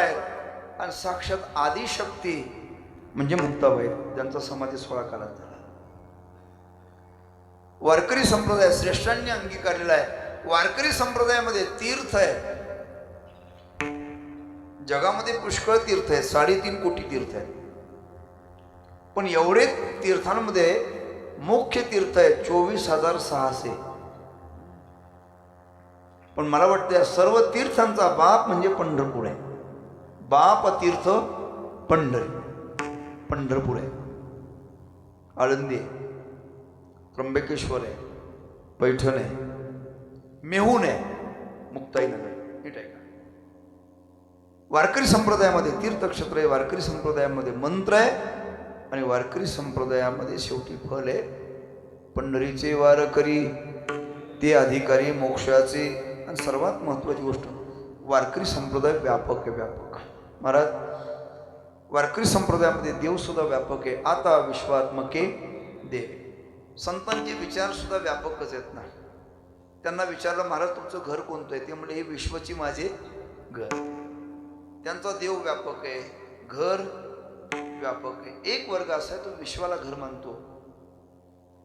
[SPEAKER 1] आहेत आणि साक्षात आदिशक्ती म्हणजे मुक्ताबाई त्यांचा समाधी सोहळा काळात झाला. वारकरी संप्रदाय श्रेष्ठांनी अंगीकारलेला आहे. वारकरी संप्रदायामध्ये तीर्थ आहे. जगामध्ये पुष्कळ तीर्थ आहेत, 3.5 कोटी तीर्थ आहेत. पण एवढे तीर्थांमध्ये मुख्य तीर्थ आहे 24,600. पण मला वाटतं या सर्व तीर्थांचा बाप म्हणजे पंढरपूर आहे. बाप तीर्थ पंढरपूर आहे, आळंदी आहे, त्र्यंबकेश्वर आहे, पैठण आहे, मेहून आहे, मुक्ताईनगर. नीट आहे का? वारकरी संप्रदायामध्ये तीर्थक्षेत्र आहे, वारकरी संप्रदायामध्ये मंत्र आहे आणि वारकरी संप्रदायामध्ये शेवटी फल आहे. पंढरीचे वारकरी ते अधिकारी मोक्षाचे. आणि सर्वात महत्त्वाची गोष्ट, वारकरी संप्रदाय व्यापक आहे. व्यापक महाराज, वारकरी संप्रदायामध्ये देव सुद्धा व्यापक आहे. आता विश्वात्मके देव. संतांचे विचार सुद्धा व्यापकच आहेत ना. त्यांना विचारलं, महाराज तुमचं घर कोणतं आहे? ते म्हणले, हे विश्वची माझे घर. त्यांचा देव व्यापक आहे, घर व्यापक आहे. एक वर्ग असा आहे तो विश्वाला घर मानतो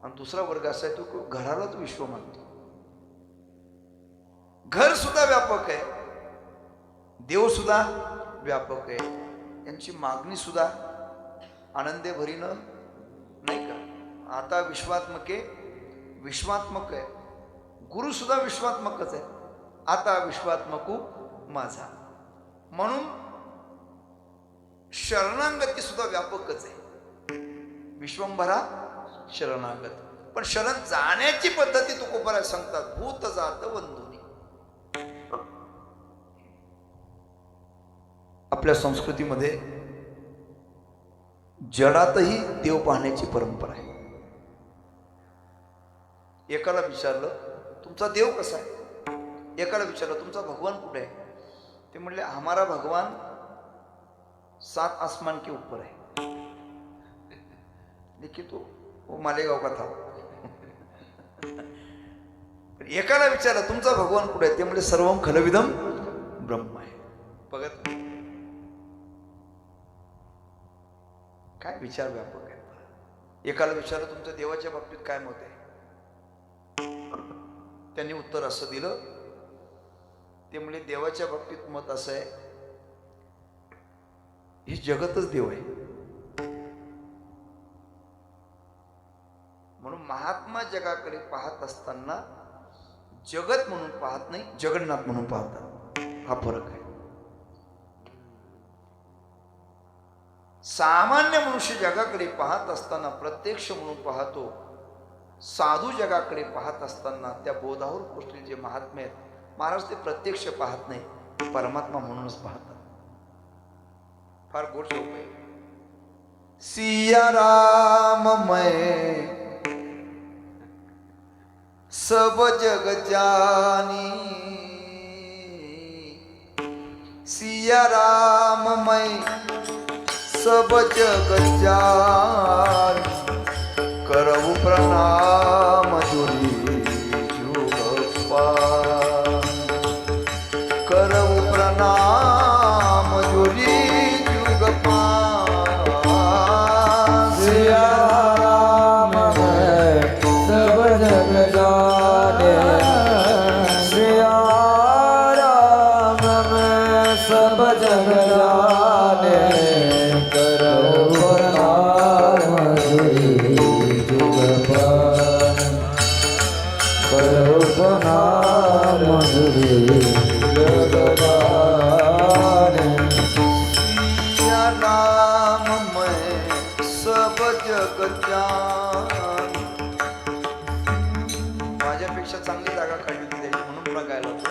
[SPEAKER 1] आणि दुसरा वर्ग असा आहे तो घराला तो विश्व मानतो. घर सुद्धा व्यापक आहे, देव सुद्धा व्यापक आहे. यांची मागणी सुद्धा आनंदे भरीनं नाही का. आता विश्वात्मक आहे. गुरु सुद्धा विश्वात्मकच आहे. आता विश्वात्मकू माझा. म्हणून शरणागती सुद्धा व्यापकच आहे. विश्वंभरा शरणागत. पण शरण जाण्याची पद्धती तुकोबराय सांगतात, भूत जात वंदुनी. आपल्या संस्कृतीमध्ये जडातही देव पाहण्याची परंपरा आहे. एकाला विचारलं तुमचा देव कसा आहे? एकाला विचारलं तुमचा भगवान कुठे आहे? ते म्हणले हमारा भगवान 7 आसमान के ऊपर है. देखिए तो वो मालेगाव का था. एकाला विचारलं तुमचा भगवान कुठे आहे? ते म्हणले सर्वम खलविदम ब्रह्म आहे. बघत काय विचार व्यापक आहे. एकाला विचारलं तुमचं देवाच्या बाबतीत काय मत आहे? त्यांनी उत्तर असं दिलं, ते म्हणजे देवाच्या बाबतीत मत असं आहे, हे जगतच देव आहे. म्हणून महात्मा जगाकडे पाहत असताना जगत म्हणून पाहत नाही, जगन्नाथ म्हणून पाहतात. हा फरक आहे. सामान्य मनुष्य जगाकडे पाहत असताना प्रत्यक्ष म्हणून पाहतो. साधू जगाकडे पाहत असताना त्या बोधावर पोचलेले जे महात्मे आहेत महाराज, ते प्रत्यक्ष पाहत नाही, परमात्मा म्हणूनच पाहतात. फार गोड सोप आहे. सिया राम मैं सब जग जानी, सिया राम मैं सब जग जान, करऊ प्रणाम जुरी जुग पार, करऊ प्रणाम जुरी जुग पार.
[SPEAKER 2] सिया राम मैं सब जग जाने, सिया राम मैं सब जग जाने, करो प्रणाम जुरी जुग पार, करो प्रणाम जुरी जुग पार.
[SPEAKER 1] सिया राम मैं सब जग जान. माझ्यापेक्षा चांगली जागा काढली होती त्याची, म्हणून तुला गायला होतं.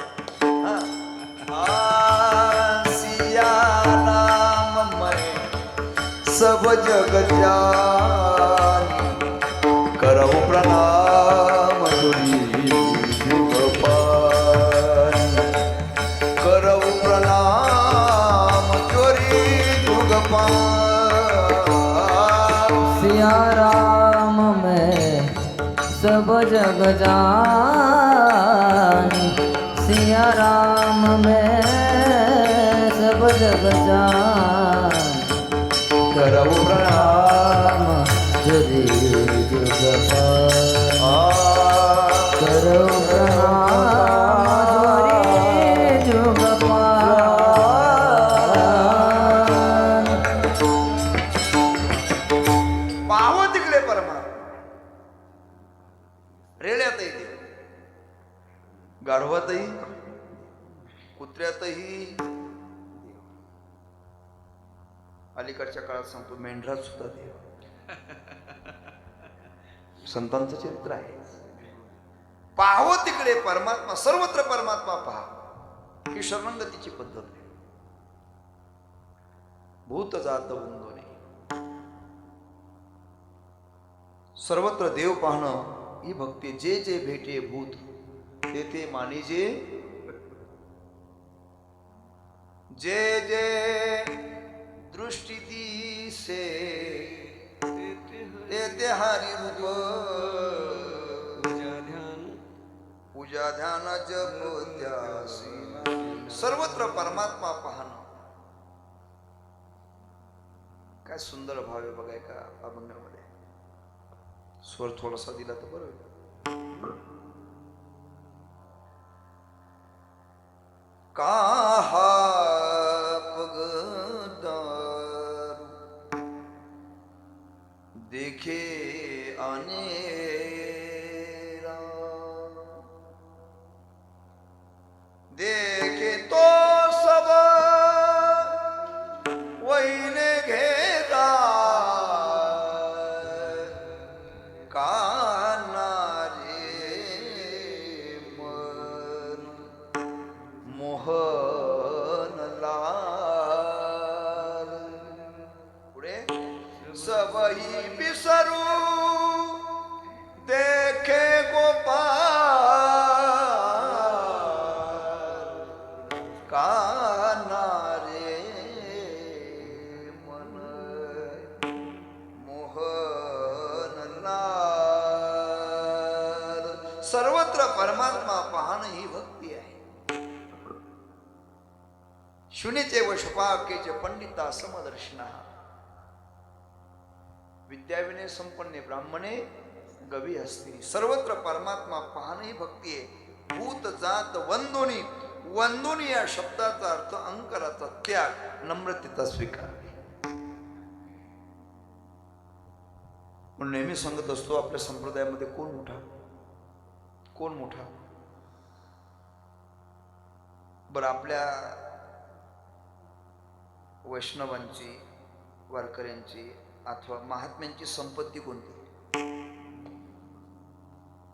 [SPEAKER 1] सिया राम मैं सब जग जान, करऊ प्रणाम जुरी जुग पार, करऊ प्रणाम जुरी जुग पार.
[SPEAKER 4] सिया राम मैं सब जग जान, सिया राम मैं सब जग जान
[SPEAKER 1] करऊ प्रणाम
[SPEAKER 4] जरी जुगपाल
[SPEAKER 1] आ,
[SPEAKER 4] करो प्रणाम जरी जुगपाल
[SPEAKER 1] पाहावं तिकडे परमात्मा रेड्यातही देव, गाढवातही, कुत्र्यातही देव. अलीकडच्या काळात सांगतो मेंढरात सुद्धा देव. संतांचं चरित्र आहे. पाहावं तिकडे परमात्मा, सर्वत्र परमात्मा पहा, ही शरणंगतीची पद्धत आहे. भूत जात वंदोने, सर्वत्र देव पाहणं ही भक्ती. जे जे भेटे भूत ते ते मानिजे, जे जे दृष्टी दिसे ते ते हरी रूप. पूजा ध्यान जप त्यासी, सर्वत्र परमात्मा पाहणं. काय सुंदर भाव आहे बघाय का अभंगामध्ये. स्वर थोडासा दिला तर बरं होईल. काहा पगदार देखे अनेरा, देखे तो सब वहीने घेता, काना रे मन मोहन लाल. पुढे सबही बिसरू देखे गोपाल, काना रे मन मोहन लाल. सर्वत्र परमात्मा पाहणं ही भक्ती आहे. शुनीचे व शपाकेचे पंडिता समदर्शना, विद्याविनय संपन्ने ब्राह्मणे गवी असते. सर्वत्र परमात्मा पाहणं ही भक्ती आहे. भूत जात वंदोनी, वंदोनी या शब्दाचा अर्थ अहंकाराचा त्याग, नम्रतेचा स्वीकार. म्हणून नेहमी सांगत असतो आपल्या संप्रदायामध्ये कोण मोठा, कोण मोठा. बरं, आपल्या वैष्णवांची, वारकऱ्यांची अथवा महात्म्यांची संपत्ती कोणती?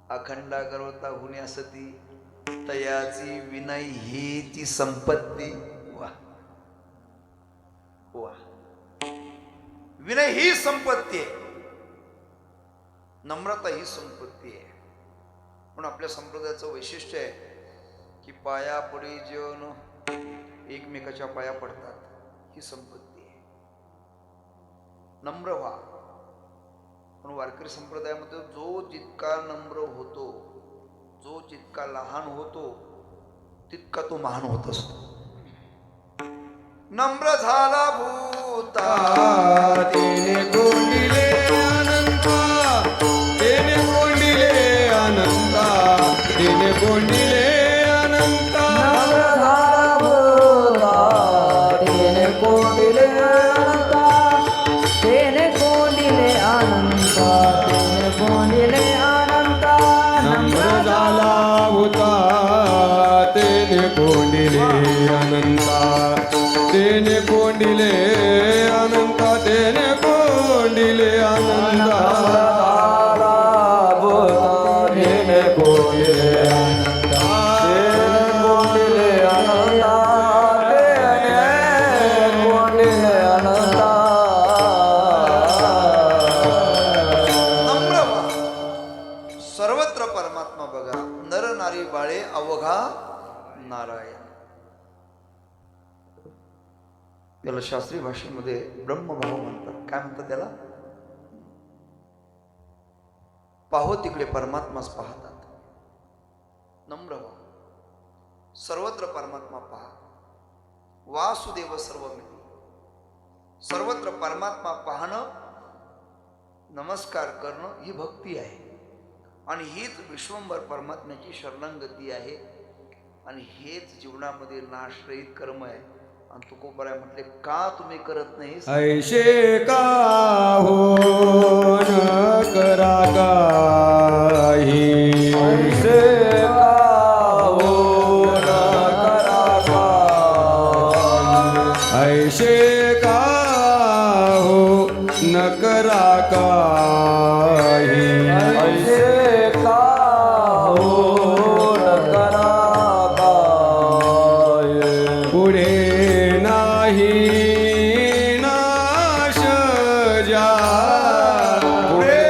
[SPEAKER 1] अखंडा गर्वता होण्यासाठी तयाची विनय ही ती संपत्ती. वा वा, विनय ही संपत्ती आहे, नम्रता ही संपत्ती आहे. म्हणून आपल्या संप्रदायाचं वैशिष्ट्य आहे की पाया पडी जेवण एकमेकाच्या पाया पडतात, ही संपत्ती आहे. नम्र व्हा. म्हणून वारकरी संप्रदायामध्ये जो जितका नम्र होतो, जो जितका लहान होतो, तितका तो महान होत असतो. नम्र झाला भूता
[SPEAKER 3] तेने कोंडिले अनंता, तेने कोंडिले अनंता, तेने कोंडिले अनंता.
[SPEAKER 4] तेने कोंडिले अनंता, तेने कोंडिले अनंता, तेने कोंडिले अनंता.
[SPEAKER 3] नम्र झाला होता तेने कोंडिले अनंता, तेने कोंडिले अनंता, तेने कोंडिले अनंता.
[SPEAKER 2] तेने कोंडिले अनंता, तेने कोंडिले अनंता, तेने कोंडिले अनंता.
[SPEAKER 1] नम्र व्हा. सर्वत्र परमात्मा बघा. नर नारी बाळे अवघा नारायण. याला शास्त्रीय भाषेमध्ये ब्रह्मभाव म्हणतात. काय म्हणतात त्याला? पाहो तिकडे परमात्माच पाहतात. नम्र व्हा. सर्वत्र परमात्मा पहा. वासुदेव सर्वमिती. सर्वत्र परमात्मा पाहणं, नमस्कार करणं ही भक्ती आहे. आणि हीच विश्वंभर परमात्म्याची शरणागती आहे. आणि हेच जीवनामध्ये नाशरहित कर्म आहे. आणि तुकोबराय म्हटले, का तुम्ही करत नाही?
[SPEAKER 3] ऐशे का हो न करा काही,
[SPEAKER 2] ऐसे का हो न करा काही,
[SPEAKER 3] ऐशे का हो न करा काही,
[SPEAKER 2] ऐसे का हो न करा काही,
[SPEAKER 3] पुढे नाही नाश जा,
[SPEAKER 2] पुढे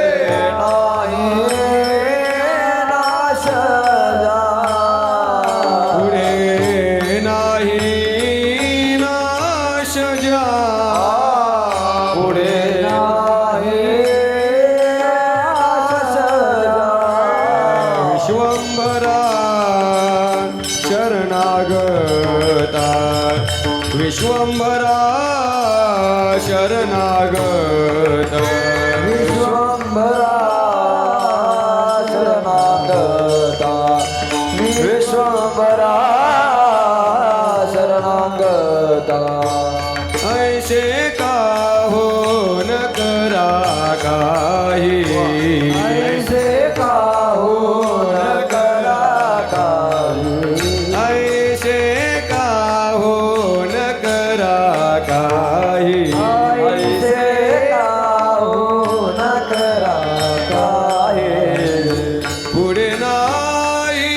[SPEAKER 2] नाही नाश जा,
[SPEAKER 3] पुढे नाही नाश जा,
[SPEAKER 2] पुढे नाही नाश जा,
[SPEAKER 3] विश्वंभरा शरणागता, विश्वंभरा शरणागता,
[SPEAKER 2] विश्वंभरा शरणागता, विश्वंभरा शरणागता,
[SPEAKER 3] ऐसे का हो न करा काही,
[SPEAKER 2] ऐसे का हो न करा काही,
[SPEAKER 3] ऐसे का हो न करा काही,
[SPEAKER 2] ऐसे का हो न करा काही,
[SPEAKER 3] पुढे नाही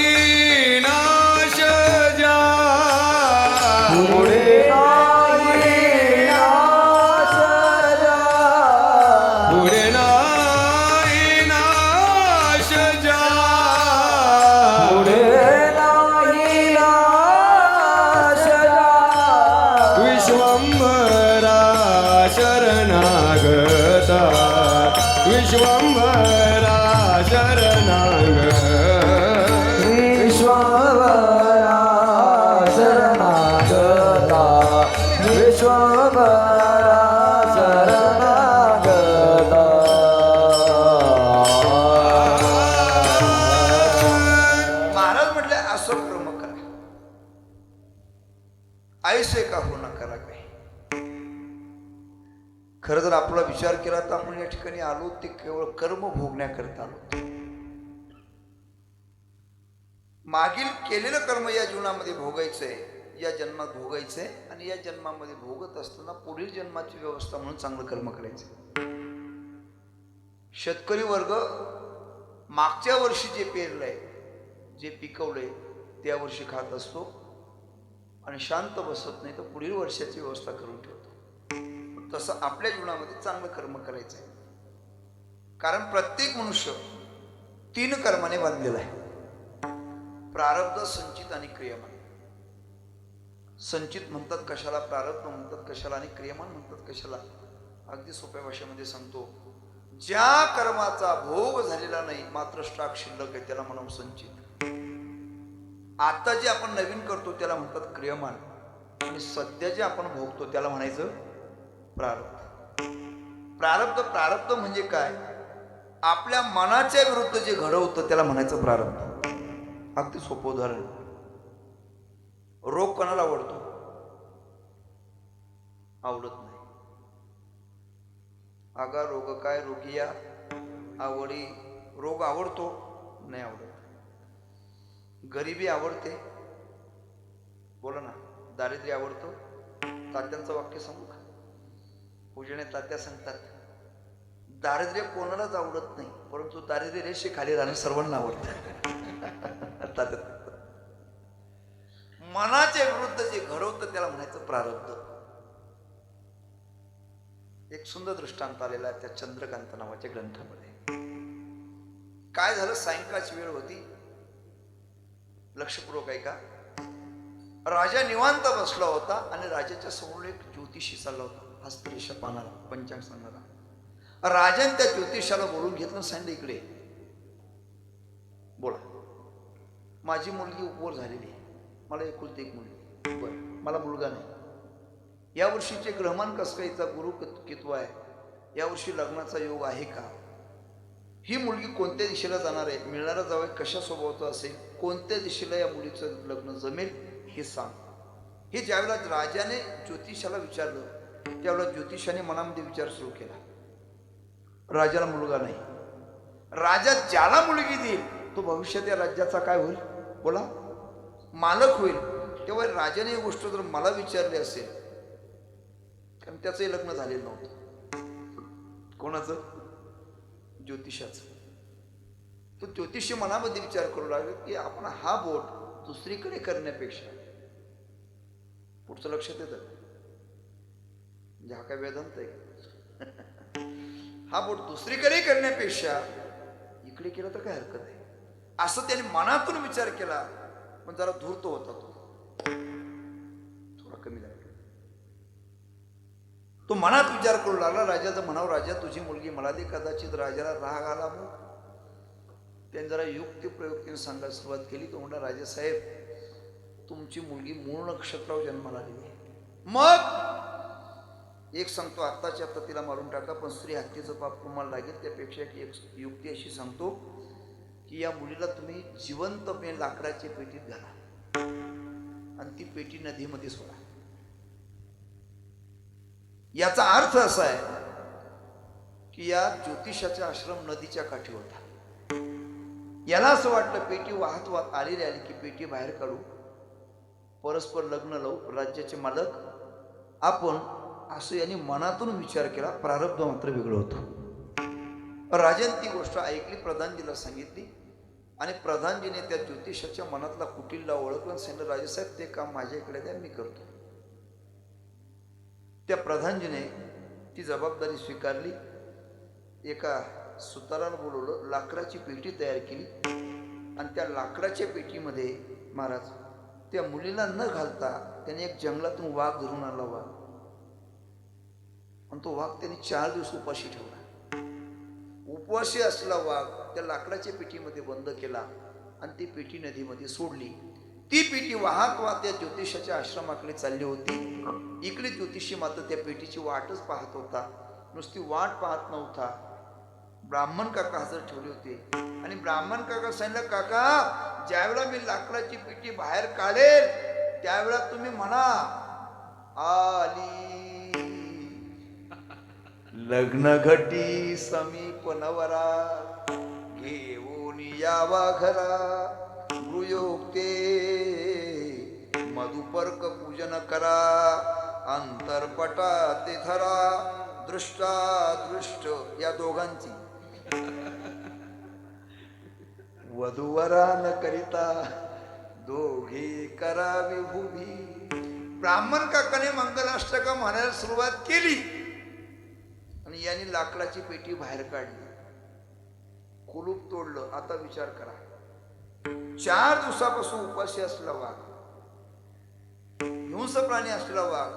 [SPEAKER 3] नाश जा,
[SPEAKER 2] पुढे नाही नाश जा,
[SPEAKER 3] पुढे नाही नाश जा,
[SPEAKER 2] पुढे नाही नाश जा,
[SPEAKER 3] विश्वंभरा शरणागता, विश्वंभरा शरणागता,
[SPEAKER 2] विश्वंभरा शरणागता, विश्वंभरा शरणागता,
[SPEAKER 1] महाराज म्हटले, असं कर्म करा, ऐसे का हो न करा काही. खरं जर आपला विचार केला तर आपण या ठिकाणी आलो ते केवळ कर्म भोगण्याकरता आलो. मागील केलेलं कर्म या जीवनामध्ये भोगायचंय, या जन्मात भोगायचंय. आणि या जन्मामध्ये भोगत असताना पुढील जन्माची व्यवस्था म्हणून चांगलं कर्म करायचं. शेतकरी वर्ग मागच्या वर्षी जे पेरलंय, जे पिकवलंय, त्या वर्षी खात असतो आणि शांत बसत नाही, तर पुढील वर्षाची व्यवस्था करून ठेवतो. तसं आपल्या जीवनामध्ये चांगलं कर्म करायचं आहे. कारण प्रत्येक मनुष्य 3 कर्माने बांधलेला आहे: प्रारब्ध, संचित आणि क्रियमान. संचित म्हणतात कशाला, प्रारब्ध म्हणतात कशाला, आणि क्रियमान म्हणतात कशाला. अगदी सोप्या भाषेमध्ये सांगतो, ज्या कर्माचा भोग झालेला नाही मात्र स्टाक शिल्लक आहे त्याला म्हणून संचित. आता जे आपण नवीन करतो त्याला म्हणतात क्रियमान, आणि सध्या जे आपण भोगतो त्याला म्हणायचं प्रारब्ध. प्रारब्ध प्रारब्ध म्हणजे काय? आपल्या मनाच्या विरुद्ध जे घडवतं त्याला म्हणायचं प्रारब्ध. अगदी सोपं उदाहरण, रोग कोणाला आवडतो? आवडत नाही. आगा रोग काय रोगिया आवडी. रोग आवडतो? नाही आवडत. गरिबी आवडते? बोला ना. दारिद्र्य आवडतो? तात्यांचं वाक्य सांगू का? पूजने तात्या सांगतात, दारिद्र्य कोणालाच आवडत नाही, परंतु दारिद्र्य रेषे खाली राहणं सर्वांना आवडतं. तात्या मनाच्या विरुद्ध जे घडवतं त्याला म्हणायचं प्रारब्ध. एक सुंदर दृष्टांत आलेला आहे त्या चंद्रकांत नावाच्या ग्रंथामध्ये. काय झालं, सायंकाळची वेळ होती. लक्षपूर्वक ऐका. राजा निवांत बसला होता आणि राजाच्या समोर एक ज्योतिषी चालला होता, हस्तरेषा पाहणारा, पंचांग सांगणारा. राजाने त्या ज्योतिषाला बोलून घेतलं, सांगितलं, इकडे बोला, माझी मुलगी उपवर झालेली आहे, मला एकुलती एक मुलगी. बरं, मला मुलगा नाही, यावर्षीचे ग्रहमान कसं काय, हिचा गुरु केतू आहे, यावर्षी लग्नाचा योग आहे का, ही मुलगी कोणत्या दिशेला जाणार आहे, मिळणारा जावई कशा स्वभावाचा असेल, कोणत्या दिशेला या मुलीचं लग्न जमेल हे सांग. हे ज्यावेळेला राजाने ज्योतिषाला विचारलं त्यावेळेला ज्योतिषाने मनामध्ये विचार सुरू केला. राजाला मुलगा नाही, राजा ज्याला मुलगी देईल तो भविष्यात या राज्याचा काय होईल, बोला, मालक होईल. तेव्हा राजाने ही गोष्ट जर मला विचारली असेल, कारण त्याचंही लग्न झालेलं नव्हतं, कोणाचं, ज्योतिषाचं, तो ज्योतिषी मनामध्ये विचार करू लागले की आपण हा बोट दुसरीकडे करण्यापेक्षा, पुढचं लक्षात येतं, म्हणजे हा काय वेदांत आहे, हा बोट दुसरीकडे करण्यापेक्षा इकडे केला तर काय हरकत आहे, असं त्याने मनातून विचार केला. पण जरा धूर्त होता तो, थोडा कमी झाला. तो मनात विचार करू लागला. राजाचं म्हणावं, राजा तुझी मुलगी मला दे. कदाचित राजाला राग आला, मग त्याने जरा युक्तिप्रयुक्तीने सांगायला सुरुवात केली. तो म्हणला, राजासाहेब तुमची मुलगी मूळ नक्षत्रावर जन्माला आलेली आहे. मग एक सांगतो, आत्ताच्या आत्ता तिला मारून टाका, पण स्त्री हत्येचं पाप तुम्हाला लागेल. त्यापेक्षा एक युक्ती अशी सांगतो की या मुलीला तुम्ही जिवंतपणे लाकडाच्या पेटीत घाला आणि ती पेटी नदीमध्ये सोडा. याचा अर्थ असा आहे की या ज्योतिषाचा आश्रम नदीच्या काठी होता. याला असं वाटलं पेटी वाहत वाहत आलेली आली की पेटी बाहेर काढू, परस्पर लग्न लावू, राज्याचे मालक आपण, असं यांनी मनातून विचार केला. प्रारब्ध मात्र वेगळं होतं. राजाने ती गोष्ट ऐकली, प्रधानजीला सांगितली आणि प्रधानजीने त्या ज्योतिषाच्या मनातला कुटीलला ओळखलं आणि सांगितलं, राजेसाहेब ते काम माझ्याकडे द्या, मी करतो. त्या प्रधानजीने ती जबाबदारी स्वीकारली. एका सुताराला बोलवलं, लाकडाची पेटी तयार केली आणि त्या लाकडाच्या पेटीमध्ये महाराज त्या मुलीला न घालता त्याने एक जंगलातून वाघ धरून आणला. वाघ, आणि तो वाघ त्याने 4 दिवस उपाशी ठेवला. उपवासी असलेला वाघ त्या लाकडाच्या पेटीमध्ये बंद केला आणि ती पेटी नदीमध्ये सोडली. ती पेटी वाहत वाहत त्या ज्योतिषाच्या आश्रमाकडे चालली होती. इकडे ज्योतिषी मात्र त्या पेटीची वाटच पाहत होता. नुसती वाट पाहत नव्हता, ब्राह्मण काका हजर ठेवले होते आणि ब्राह्मण काका सांगितलं, काका ज्यावेळेला मी लाकडाची पेटी बाहेर काढेल त्यावेळेला तुम्ही म्हणा, आली लग्न घटी समीप नवरा, घेऊन यावा घरा, गुयोक्ते मधुपर्क पूजन करा, अंतरपटा ते धरा, दृष्टा दृष्ट या दोघांची वधूवरा न करिता दोघे करावी भूमी. ब्राह्मण काकाने मंगलाष्टका म्हणायला सुरुवात केली आणि यांनी लाकडाची पेटी बाहेर काढली, कुलूप तोडलं. आता विचार करा, 4 दिवसापासून उपाशी असलेला वाघ, हिंस प्राणी असलेला वाघ,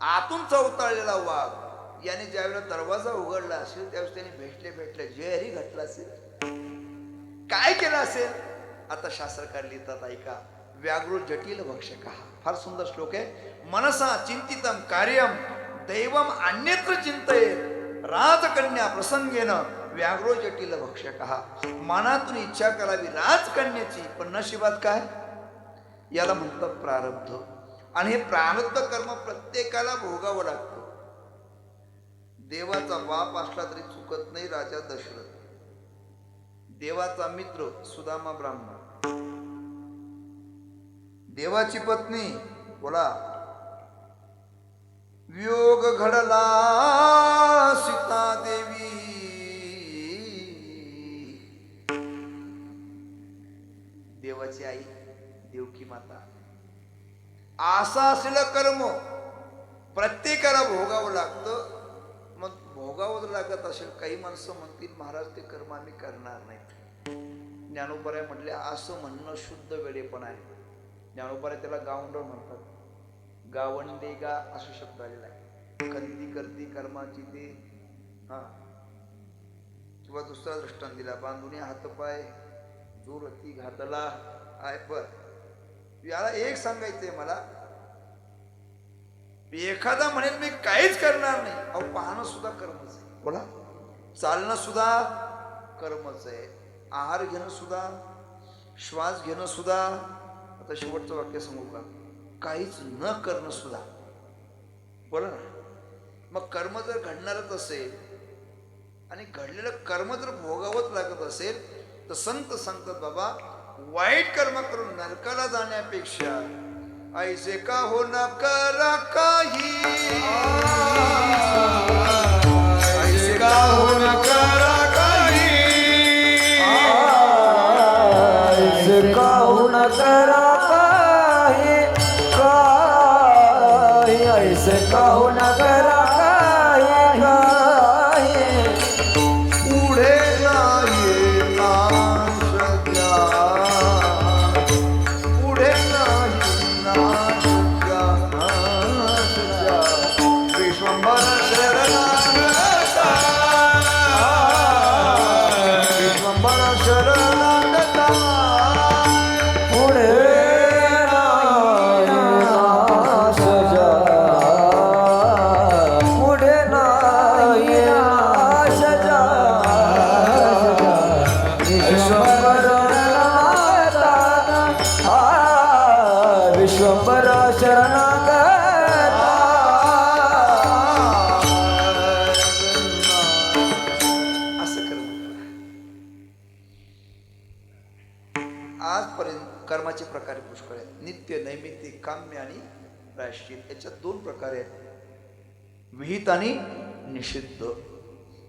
[SPEAKER 1] आतून चवताळलेला वाघ, याने ज्यावेळेला दरवाजा उघडला असेल त्यावेळेस त्याने भेटले जयहरी घटला असेल, काय केलं असेल. आता शास्त्रकार लिहितात, ऐका, व्याघ्रो जटिल भक्षक. फार सुंदर श्लोक आहे. मनसा चिंतितम कार्यम दैवम अन्यत्र चिंतयेत, राजकन्या प्रसंगेन व्याघ्रो जटिल भक्षक. मनातून इच्छा करावी राजकन्याची, पण नशिबात काय, याला म्हणतात प्रारब्ध. आणि हे प्रारब्ध कर्म प्रत्येकाला भोगावं लागतं. देवाचा बाप असला तरी चुकत नाही राजा दशरथ, देवाचा मित्र सुदामा ब्राह्मण, देवाची पत्नी, बोला, वियोग घडला सीता देवी, देवाची आई देवकी माता. असं असलेलं कर्म प्रत्येकाला भोगावं लागतं. मग भोगावं लागत असेल, काही माणसं म्हणतील महाराज ते कर्म आम्ही करणार नाही. ज्ञानोबराय म्हटले, असं म्हणणं शुद्ध वेडेपण आहे. ज्ञानोबराय त्याला गावंडळ म्हणतात. गावंडेगा असा शब्द आलेला आहे. कंदी करती कर्माची ते, हा, किंवा दुसरा दृष्टांत दिला, बांधुनी हातपाय जोरती घातला आहे. बर, याला एक सांगायचंय मला, एखादा म्हणेल मी काहीच करणार नाही, अहो पाहणं सुद्धा कर्मच आहे. बोला, चालणं सुद्धा कर्मच आहे, आहार घेणं सुद्धा, श्वास घेणं सुद्धा. आता शेवटचं वाक्य सांगू का, काहीच न करणं सुद्धा. बोला ना. मग कर्म जर घडणारच असेल आणि घडलेलं कर्म जर भोगावंच लागत असेल तर संत सांगतात बाबा, वाईट कर्म करून नरकाला जाण्यापेक्षा ऐसे का हो न करा काही,
[SPEAKER 3] ऐसे का हो न करा काही,
[SPEAKER 2] ऐसे काहून करा काही, काही ऐसे काहून करा काही, काही
[SPEAKER 1] पुढे नाही नाश द्या, पुढे नाही नाश द्या, नाश द्या. विश्वंभर शरणागता, विश्वंभर शरणागता.
[SPEAKER 2] पुढे नाही नाश जा, पुढे नाही नाश जा. विश्वंभर शरणागता, विश्वंभर शरणागता.
[SPEAKER 1] असं कर्म करा. आजपर्यंत कर्माचे प्रकार पुष्कळ आहेत. नित्य, नैमित्तिक, काम्य आणि प्रायश्चित. याच्यात दोन प्रकार आहेत, विहित आणि निषिद्ध.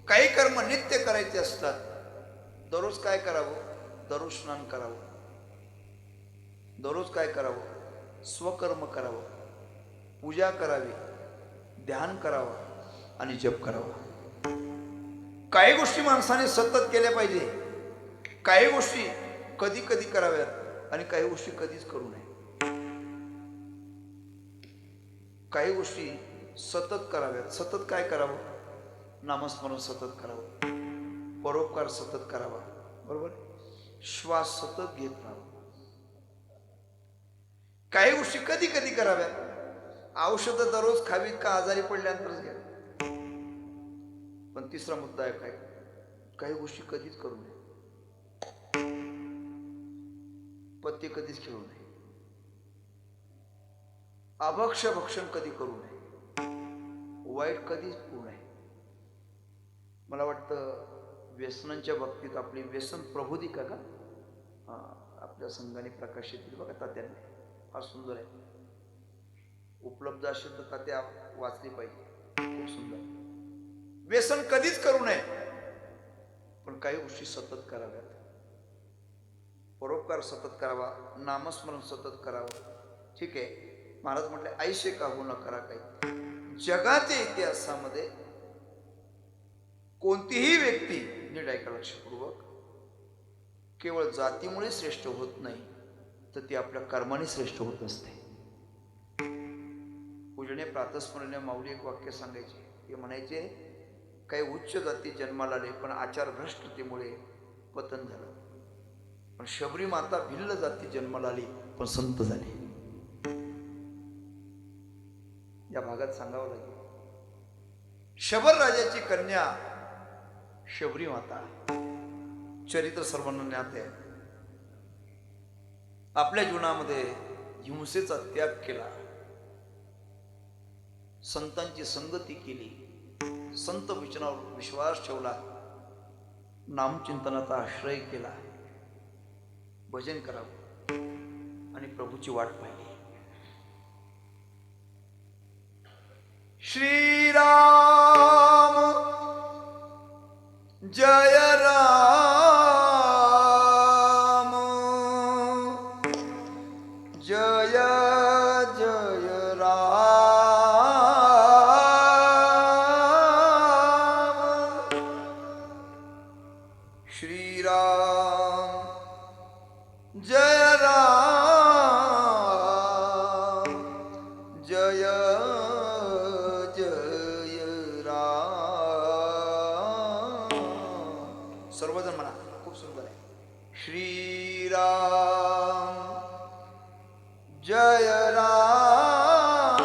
[SPEAKER 1] काही कर्म नित्य करायचे असतात. दररोज काय करावं? दररोज स्नान करावं. दररोज काय करावं? स्वकर्म करावं, पूजा करावी, ध्यान करावं आणि जप करावा. काही गोष्टी माणसाने सतत केल्या पाहिजे, काही गोष्टी कधी कधी कराव्यात आणि काही गोष्टी कधीच करू नये. काही गोष्टी सतत कराव्यात. सतत काय करावं? नामस्मरण सतत करावं, परोपकार सतत करावा, बरोबर, श्वास सतत घेत राहावा. काही गोष्टी कधी कधी कराव्यात. औषधं दररोज खावीत का आजारी पडल्यानंतरच घ्या. पण तिसरा मुद्दा आहे काय, काही गोष्टी कधीच करू नये. पत्ते कधीच खेळू नये, अभक्ष भक्षण कधी करू नये, वाईट कधीच होऊ नये. मला वाटतं व्यसनांच्या बाबतीत आपली व्यसन प्रबोधिका का आपल्या संघाने प्रकाशित केली बघा तात्याने, फार सुंदर आहे. उपलब्ध असेल तर तात्या वाचली पाहिजे, खूप सुंदर. व्यसन कधीच करू नये, पण काही गोष्टी सतत कराव्यात. परोपकार सतत करावा, नामस्मरण सतत करावं. ठीक आहे, महाराज म्हटले ऐसे का हो न करा काही. जगाच्या इतिहासामध्ये कोणतीही व्यक्ती, नीट ऐका लक्षपूर्वक, केवळ जातीमुळे श्रेष्ठ होत नाही, तर ती आपल्या कर्माने श्रेष्ठ होत असते. पूजने प्रातस्मरणे माऊली एक वाक्य सांगायचे, ते म्हणायचे काही उच्च जाती जन्माला आले पण आचार भ्रष्टतेमुळे पतन झालं, पण शबरी माता भिल्ल जाती जन्माला आली पण संत झाली. या भागात सांगावं लागेल, शबर राजाची कन्या शबरी माता, चरित्र सर्वांना ज्ञात आहे. आपल्या जीवनामध्ये हिंसेचा त्याग केला, संतांची संगती केली, संत वचनावर विश्वास ठेवला, नामचिंतनाचा आश्रय केला, भजन करावं आणि प्रभूची वाट पाहिली. श्रीराम जय राम, जय जय राम, श्रीराम जय राम, जय जय राम. सर्वजण म्हणा, खूप सुंदर आहे. श्रीराम जय राम,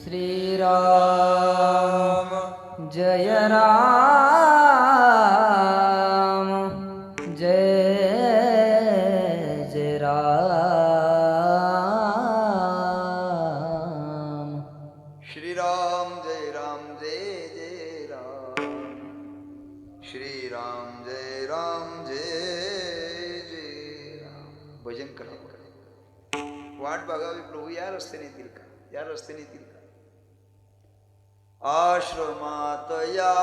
[SPEAKER 4] श्रीराम जय राम जय जय राम
[SPEAKER 1] श्रीराम जय राम जय जय राम श्रीराम जय राम जय जय राम भजन करा वाट बघावी प्रभू या रस्त्याने येतील का या रस्त्याने येतील का आश्रमात या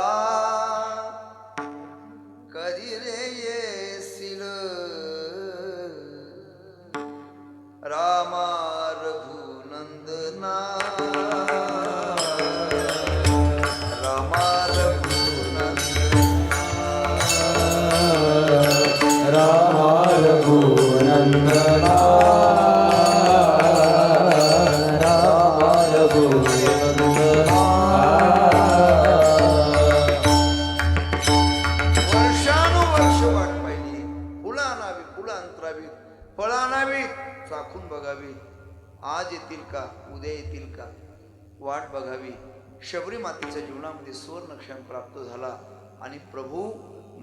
[SPEAKER 1] कधी रे येशील रामा रघुनंदना रामा रघुनंदना
[SPEAKER 2] रामा रघुनंदना रामा रघुनंदना
[SPEAKER 1] वर्षानुवर्ष वाट पाहिली फुलं आणावी फुलं अंतरावी फळं आणावी चाखून बघावी आज येतील का उद्या येतील का वाट बघावी शबरी मातेच्या जीवनामध्ये सुवर्णक्षण प्राप्त झाला आणि प्रभू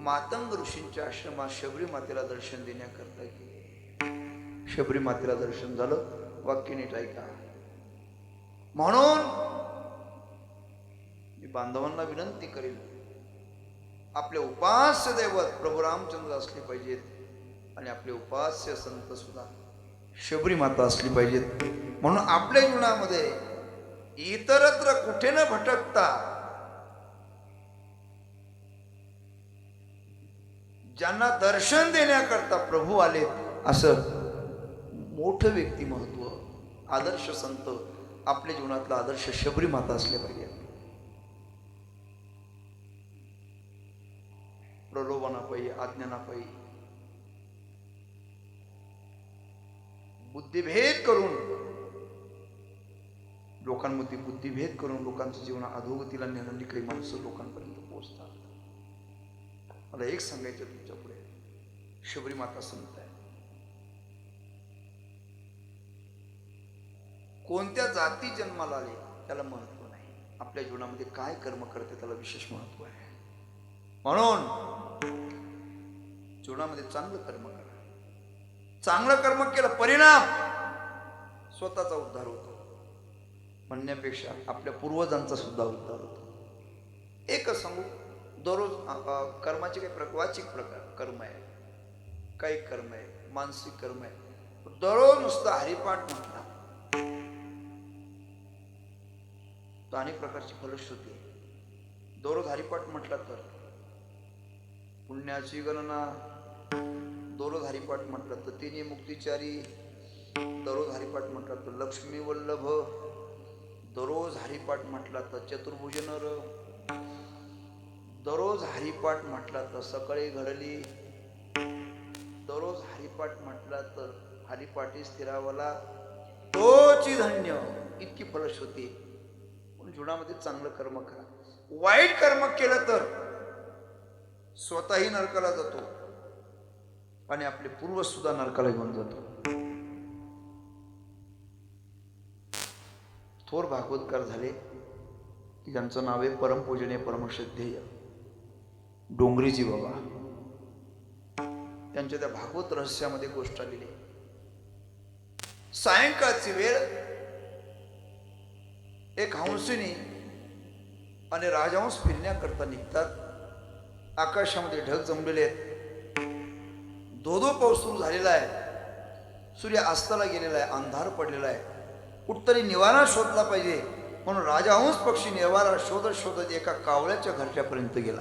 [SPEAKER 1] मातंग ऋषींच्या आश्रमात शबरी मातेला दर्शन देण्याकरता गेले शबरी मातेला दर्शन झालं वाक्य नीट ऐका म्हणून मी बांधवांना विनंती करेल आपले उपास्य दैवत प्रभू रामचंद्र असले पाहिजेत आणि आपले उपास्य संत सुद्धा शबरी माता असली पाहिजेत म्हणून आपल्या जीवनामध्ये इतरत्र कुठे न भटकता ज्यांना दर्शन देण्याकरता प्रभू आले असं मोठं व्यक्तिमत्व आदर्श संत आपल्या जीवनातला आदर्श शबरी माता असले पाहिजे प्रलोभनापायी आज्ञानापायी बुद्धिभेद करून लोकांमध्ये बुद्धिभेद करून लोकांचं जीवन अधोगतीला नेणारी काही माणसं लोकांपर्यंत पोहोचतात मला एक सांगायचं तुमच्या पुढे शबरी माता संत आहे कोणत्या जाती जन्माला आले त्याला महत्व नाही आपल्या जीवनामध्ये काय कर्म करते त्याला विशेष महत्व आहे म्हणून जीवनामध्ये चांगलं कर्म करा चांगलं कर्म केलं परिणाम स्वतःचा उद्धार होतो म्हणण्यापेक्षा आपल्या पूर्वजांचा सुद्धा उद्धार होतो एकच सांगू दररोज कर्माचे काही वाचिक प्रकार कर्म आहे काही कर्म आहे मानसिक कर्म आहे दररोज नुसतं हरिपाठ म्हटला तर अनेक प्रकारची फलश्रुती आहे दररोज हरिपाठ म्हटला तर पुण्याची गणना दररोज हरिपाठ म्हटलं तर तिने मुक्तिचारी दररोज हरिपाठ म्हटलं तर लक्ष्मी वल्लभ दररोज हरिपाठ म्हटला तर चतुर्भुज नर दररोज हरिपाठ म्हटला तर सकाळी घडली दररोज हरिपाठ म्हटला तर हरिपाठी स्थिरावला तोची धन्य इतकी फलश्रुती पण जीवनामध्ये चांगलं कर्म करा वाईट कर्म केलं तर स्वतःही नरकाला जातो आणि आपले पूर्वज सुद्धा नरकाला घेऊन जातो थोर भागवतकार झाले की ज्यांचं नाव आहे परमपूजनीय परमश्रद्धेय डोंगरीजी बाबा त्यांच्या त्या भागवत रहस्यामध्ये गोष्ट आलेली सायंकाळची वेळ एक हंसिनी आणि राजहंस फिरण्याकरता निघतात आकाशामध्ये ढग जमलेले आहेत धोधो पाऊस सुरू झालेला आहे सूर्य अस्ताला गेलेला आहे अंधार पडलेला आहे कुठतरी निवारा शोधला पाहिजे म्हणून राजहंस पक्षी निवारा शोधत शोधत एका कावळ्याच्या घरट्यापर्यंत गेला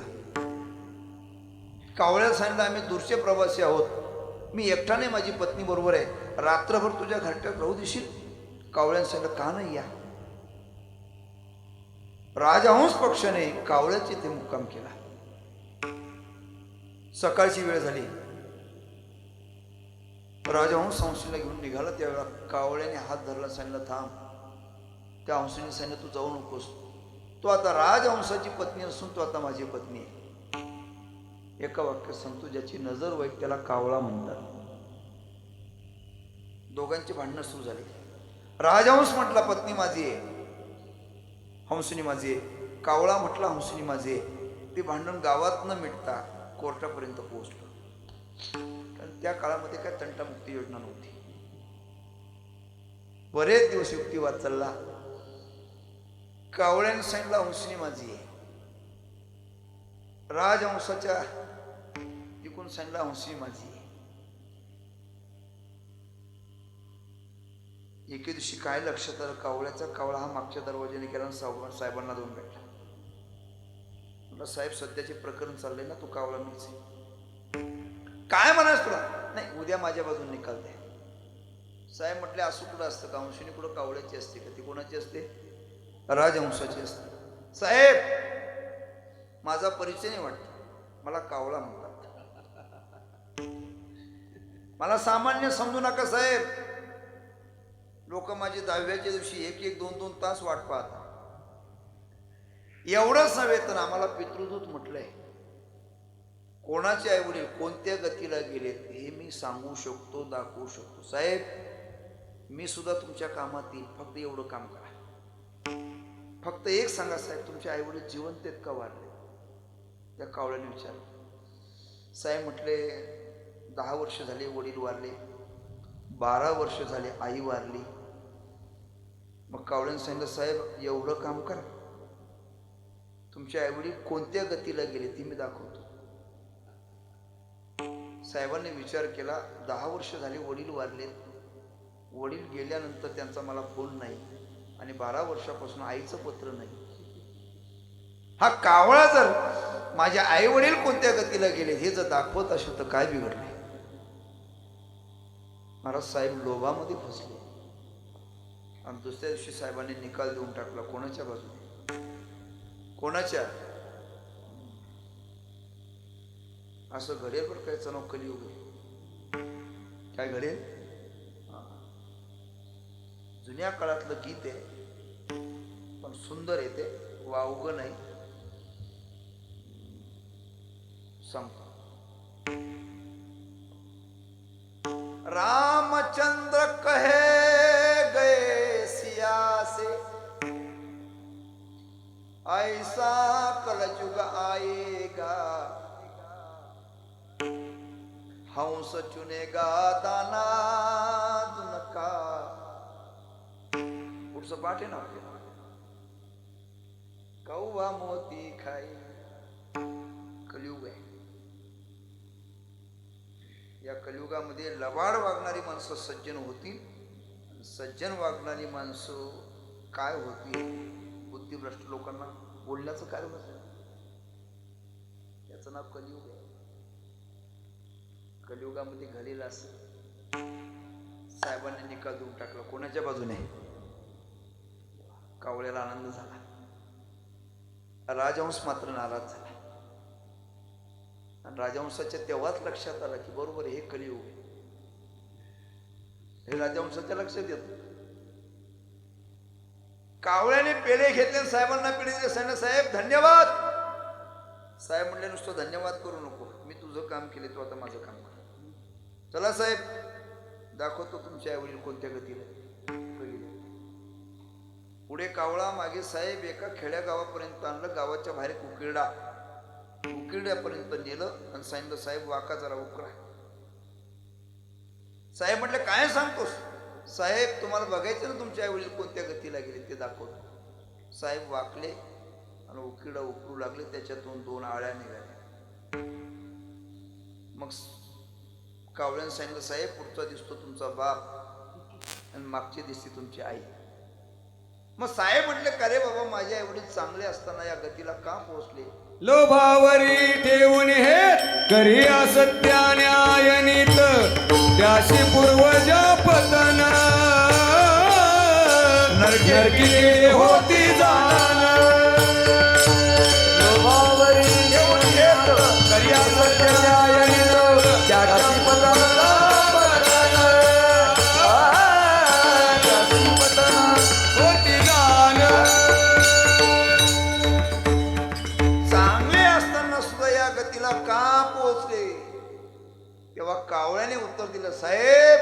[SPEAKER 1] कावळ्याला सांगितलं आम्ही दूरचे प्रवासी आहोत मी एकटाने माझी पत्नी बरोबर आहे रात्रभर तुझ्या घरट्यात राहू देशील कावळ्याने सांगितलं का नाही या राजहंस पक्षाने कावळ्याचे ते मुक्काम केला सकाळची वेळ झाली राजहंस हंसीला घेऊन निघाला त्यावेळेला कावळ्याने हात धरला सांगितलं थांब त्या हंसीने सांगितलं तू जाऊ नकोस तो आता राजहंसाची पत्नी असून तो आता माझी पत्नी आहे एका वाक्यात सांगतो ज्याची नजर वाईट त्याला कावळा म्हणतात दोघांची भांडणं सुरू झाली राजहंस म्हटला पत्नी माझी आहे हंसनी माझे, कावळा म्हटला हंसनी माझे. ते भांडण गावात न मिटता कोर्टापर्यंत पोहोचलं. कारण त्या काळामध्ये काय तंटामुक्ती योजना नव्हती. बरेच दिवस युक्तिवाद चालला. कावळ्याने सांगितलं हंसनी माझी आहे. राजहंसाच्या इकडून सांगितलं हंसनी माझी आहे. एके दिवशी काय लक्षात आलं, कावळा हा मागच्या दरवाजाने गेला आणि साहेबांना जाऊन भेटला. म्हटलं साहेब सध्याचे प्रकरण चाललंय ना, तू कावळा मीच आहे. काय म्हणास तुला? नाही, उद्या माझ्या बाजून निकाल द्या. साहेब म्हटले असं कुठं असतं का? हंसनी कुठं कावळ्याची असते का? ती कोणाची असते? राजहंसाची असते. साहेब माझा परिचय नाही वाटत, मला कावळा म्हणतात. मला सामान्य समजू नका साहेब. लोक माझी 10व्याच्या दिवशी 1-1, 2-2 तास वाट पाहतात. एवढंच नव्हे तर आम्हाला पितृदूत म्हटलंय. कोणाचे आई वडील कोणत्या गतीला गेलेत हे मी सांगू शकतो, दाखवू शकतो. साहेब मी सुद्धा तुमच्या कामात येईल, फक्त एवढं काम करा. फक्त एक सांगा साहेब, तुमचे आई वडील जिवंत आहेत का वारले? त्या कावळ्याने विचारलं. साहेब म्हटले 10 वर्ष झाले वडील वारले, 12 वर्ष झाले आई वारली. मग कावळ्याने सांगितलं साहेब एवढं काम करा, तुमचे आई वडील कोणत्या गतीला गेले ती मी दाखवतो. साहेबांनी विचार केला, 10 वर्ष झाले वडील वारले, वडील गेल्यानंतर त्यांचा मला फोन नाही आणि 12 वर्षापासून आईचं पत्र नाही. हा कावळा जर माझ्या आई वडील कोणत्या गतीला गेले हे जर दाखवत असेल तर काय बिघडले? महाराज साहेब लोभामध्ये फसले आणि दुसऱ्या दिवशी साहेबांनी निकाल देऊन टाकला. कोणाच्या बाजूने? कोणाच्या? असं घडेल बरं काय चणव कलियुग आहे. काय घडेल? जुन्या काळातलं गीत आहे पण सुंदर येते, वावगं नाही. सांगतो. रामचंद्र कहे गए सिया से, ऐसा कलयुग आएगा, हंस चुनेगा दाना दुनका. पुढचं पाठ आहे ना आपल्याला, कौवा मोती खाई. कलियुग आहे. या कलियुगामध्ये लबाड वागणारी माणसं सज्जन होतील, सज्जन वागणारी माणसं काय होतील? बुद्धिभ्रष्ट लोकांना बोलण्याचं कारण आहे. याचं नाव कलियुग आहे. कलियुगामध्ये घडलेलं असं. साहेबांनी निकाल देऊन टाकला. कोणाच्या बाजूने? कावळ्याला आनंद झाला. राजहंस मात्र नाराज झाला. आणि राजहंसाच्या तेव्हाच लक्षात आलं की बरोबर हे कलियुग आहे. हे राजहंसाच्या लक्षात येत. कावळ्याने पेढे घेतले, साहेबांना पेढे दिले. साहेब धन्यवाद. साहेब म्हणले नुसतं धन्यवाद करू नको, मी तुझं काम केले, तू आता माझं काम कर. चला साहेब दाखवतो तुमचे आई वडील कोणत्या गतीला. पुढे कावळा, मागे साहेब एका खेड्या गावापर्यंत आणलं. गावाच्या बाहेर उकिरड्यापर्यंत नेलं आणि सांगितलं साहेब वाका जरा उकरा. साहेब म्हटले काय सांगतोस? साहेब तुम्हाला बघायचं ना तुमचे आई वडील कोणत्या गतीला गेले ते दाखवतो. साहेब वाकले आणि उकिरडा उकरू लागले. त्याच्यातून 2 आळ्या निघाल्या. मग कावळ्याने सांगितलं साहेब पुढचा दिसतो तुमचा बाप आणि मागची दिसते तुमची आई. मग साहेब म्हटले का रे बाबा, माझे आई वडील चांगले असताना या गतीला का पोहोचले?
[SPEAKER 3] लोभावरी ठेवून हे करी असत्या न्यायनीत, त्याशी पूर्वजा पतन नरकी होती जाण.
[SPEAKER 2] लोभावरी
[SPEAKER 3] ठेवून हे करी असत्या न्यायनीत, त्याशी
[SPEAKER 2] पतन
[SPEAKER 3] होती जाण.
[SPEAKER 1] चांगले असताना सुद्धा या गतीला का पोहोचले? तेव्हा कावळ्याने उत्तर दिलं साहेब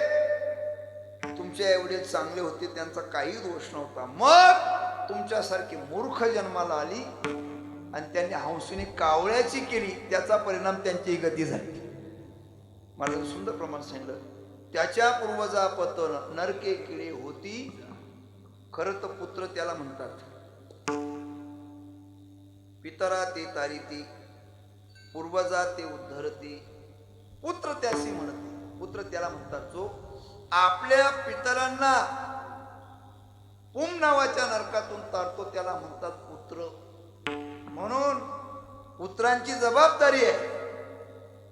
[SPEAKER 1] तुमचे आई वडील चांगले होते, त्यांचा काही दोष नव्हता. मग तुमच्यासारखी मूर्ख जन्माला आली आणि त्यांनी हंसूने कावळ्याची केली, त्याचा परिणाम त्यांची गती झाली. मला सुंदर प्रमाण सांगितलं, त्याच्या पूर्वजा पतन नरके किडे होती. खरं तर पुत्र त्याला म्हणतात. पितरा ते तारिती, पूर्वजा ते उद्धरती, पुत्र त्याशी म्हणते. पुत्र त्याला म्हणतात जो आपल्या पितरांना पुम नावाच्या नरकातून तारतो, त्याला म्हणतात पुत्र. म्हणून पुत्रांची जबाबदारी आहे,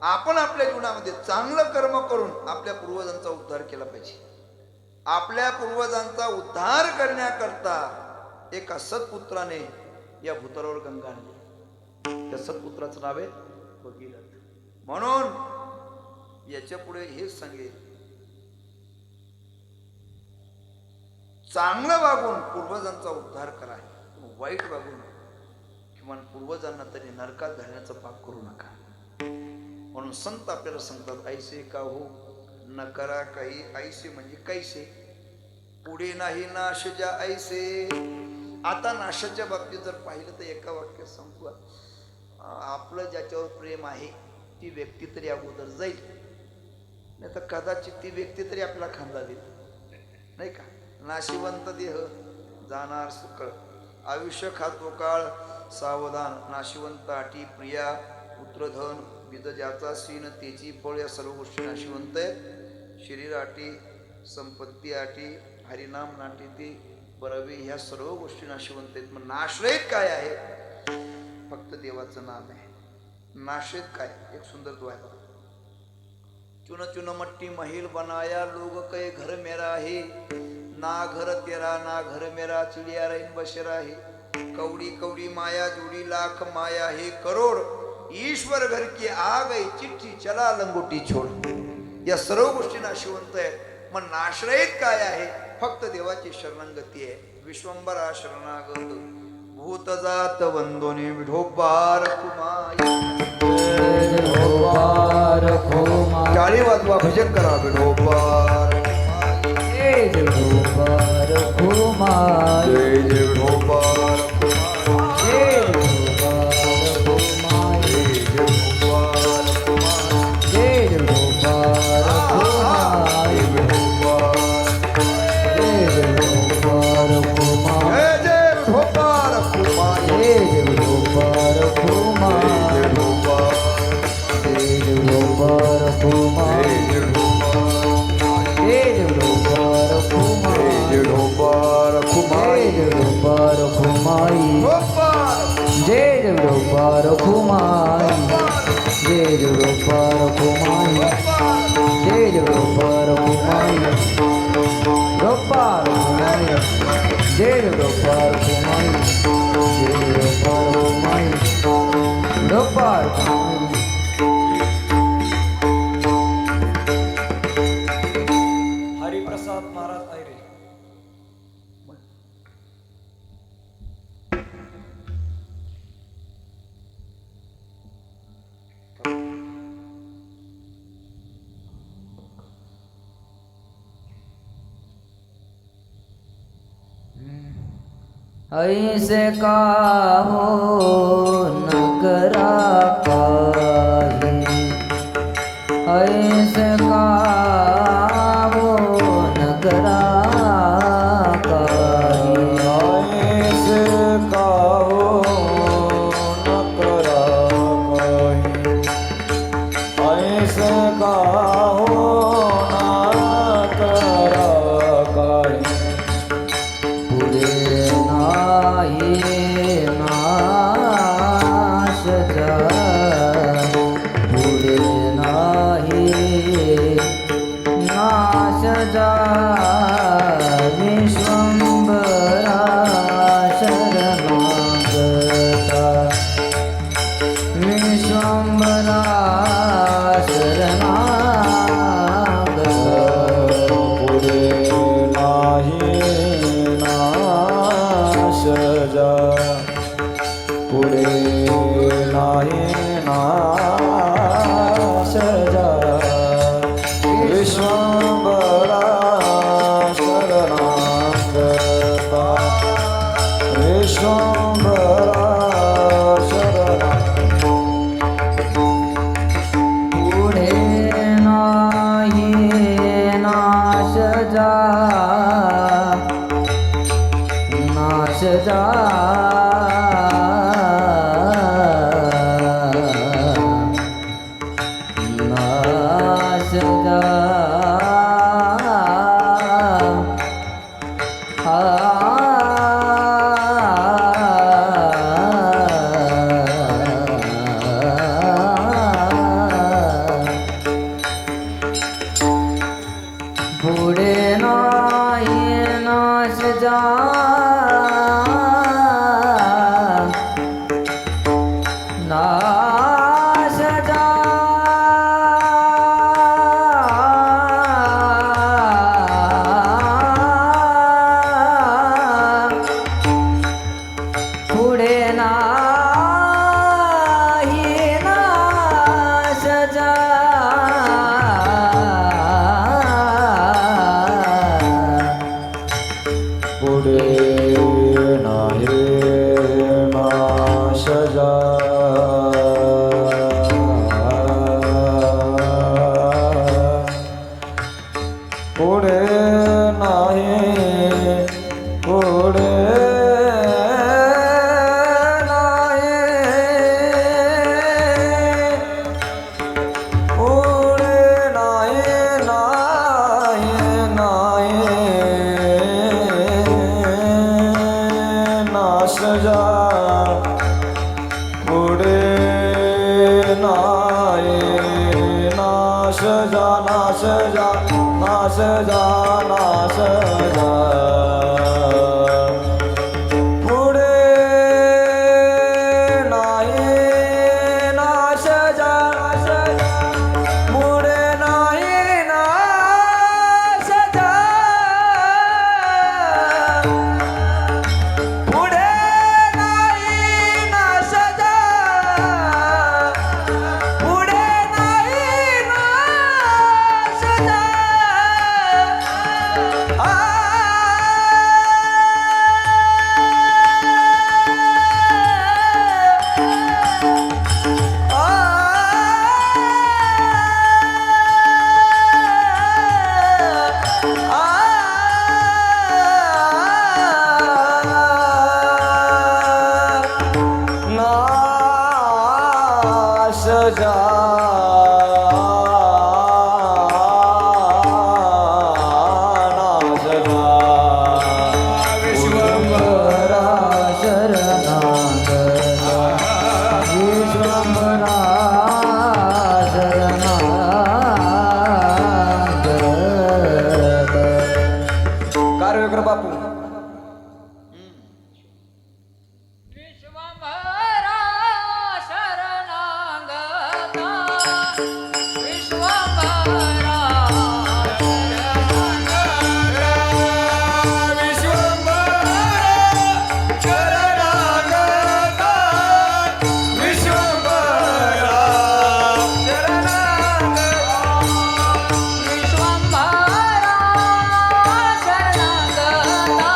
[SPEAKER 1] आपण आपल्या जीवनामध्ये चांगलं कर्म करून आपल्या पूर्वजांचा उद्धार केला पाहिजे. आपल्या पूर्वजांचा उद्धार करण्याकरता एका सत्पुत्राने या भूतलावर गंगा आणली. त्या सत्पुत्राचं नाव आहे भगीरथ. म्हणून याच्या पुढे हेच सांगेल, चांगलं वागून पूर्वजांचा उद्धार करा, वाईट वागून किंवा पूर्वजांना तरी नरकात घालण्याचं पाप करू नका. म्हणून संत आपल्याला सांगतात, ऐसे का हो न करा काही, ऐसे म्हणजे कैसे, पुढे नाही नाश ज्या ऐसे. आता नाशाच्या बाबतीत जर पाहिलं तर एका वाक्यात सांगतो, आपलं ज्याच्यावर प्रेम आहे ती व्यक्ती तरी अगोदर जाईल, नाही तर कदाचित ती व्यक्ती तरी आपल्याला खांदा देईल, नाही का. नाशिवंत देह जाणार सुकळ, आयुष्य खातो काळ सावधान. नाशिवंत आटी प्रिया पुत्रधन, बीज ज्याचा सीन तेची फळ. या सर्व गोष्टी नाशिवंत आहेत. शरीर आटी, संपत्ती आटी, हरिनाम नाटी ती बरवे, ह्या सर्व गोष्टी नाशिवंत आहेत. मग नाश्रयित काय आहे? फक्त देवाचं नाम आहे. नाश्रयित काय? एक सुंदर तो आहे बघा. चुन चुन मट्टी महिल बनाया, लोग कहे घर मेरा है, ना घर तेरा ना घर मेरा, चिड़िया रहीन बसेरा है. कौड़ी कौड़ी माया जोड़ी लाख माया है करोड़, ईश्वर घर की आ गई चिट्ठी चला लंगोटी छोड़. या सर्व गोष्टी नाशिवंत आहेत. मग नाश्रयित काय आहे? फक्त देवाची शरणागती आहे. विश्वंभरा शरणागत भूत जात वंदोनी विठोबार कुमाई. टाळी वाजवा, भजन करा. विठोबार
[SPEAKER 2] जय जय विठोबार कुमाई,
[SPEAKER 1] जय जय विठोबार कुमाई,
[SPEAKER 2] जय विठोबार कुमाई,
[SPEAKER 1] जय जय विठोबार कुमाई,
[SPEAKER 2] जय विठोबार कुमाई,
[SPEAKER 1] जय जय विठोबार कुमाई,
[SPEAKER 2] जय जय विठोबार कुमाई,
[SPEAKER 1] जय जय विठोबार
[SPEAKER 2] जय जय विठोबार कुमाई,
[SPEAKER 1] जय जय विठोबार कुमाई,
[SPEAKER 2] जय जय विठोबार कुमाई,
[SPEAKER 1] जय जय विठोबार कुमाई,
[SPEAKER 2] जय जय विठोबार कुमाई, जय जय विठोबार कुमाई, जय जय विठोबार कुमाई, विठोबार कुमाई, जय जय विठोबार कुमाई, जय जय विठोबार कुमाई, विठोबार कुमाई.
[SPEAKER 3] हरिप्रसाद महाराज ऐरे.
[SPEAKER 4] ऐसे का हो न करा काही, ऐसे का हो न करा काही.
[SPEAKER 2] ऐसे का हो न करा काही, ऐसे का हो न करा काही. पुढे नाही नाश जा, पुढे नाही विश्वंभरा शरण
[SPEAKER 4] पुढे नाही नाश जा नाश जा नाश जा पुढे नाही नाश जा नाश जा पुढे नाही नाश जा
[SPEAKER 2] पुढे नाही नाश जा पुढे नाही पुढे नाश जा पुढे नाही नाश जा नाश जा नाश जा नाश जा पुढे नाही नाश जा पुढे नाही नाश जा पुढे नाही नाश जा पुढे नाही नाश जा नाश जा नाश जा
[SPEAKER 3] विश्वंभरा
[SPEAKER 4] शरणागता विश्वंभरा शरणागता
[SPEAKER 2] कार्य बापू
[SPEAKER 5] विश्वंभरा शरणागता विश्वंभरा विश्वंभरा शरणागता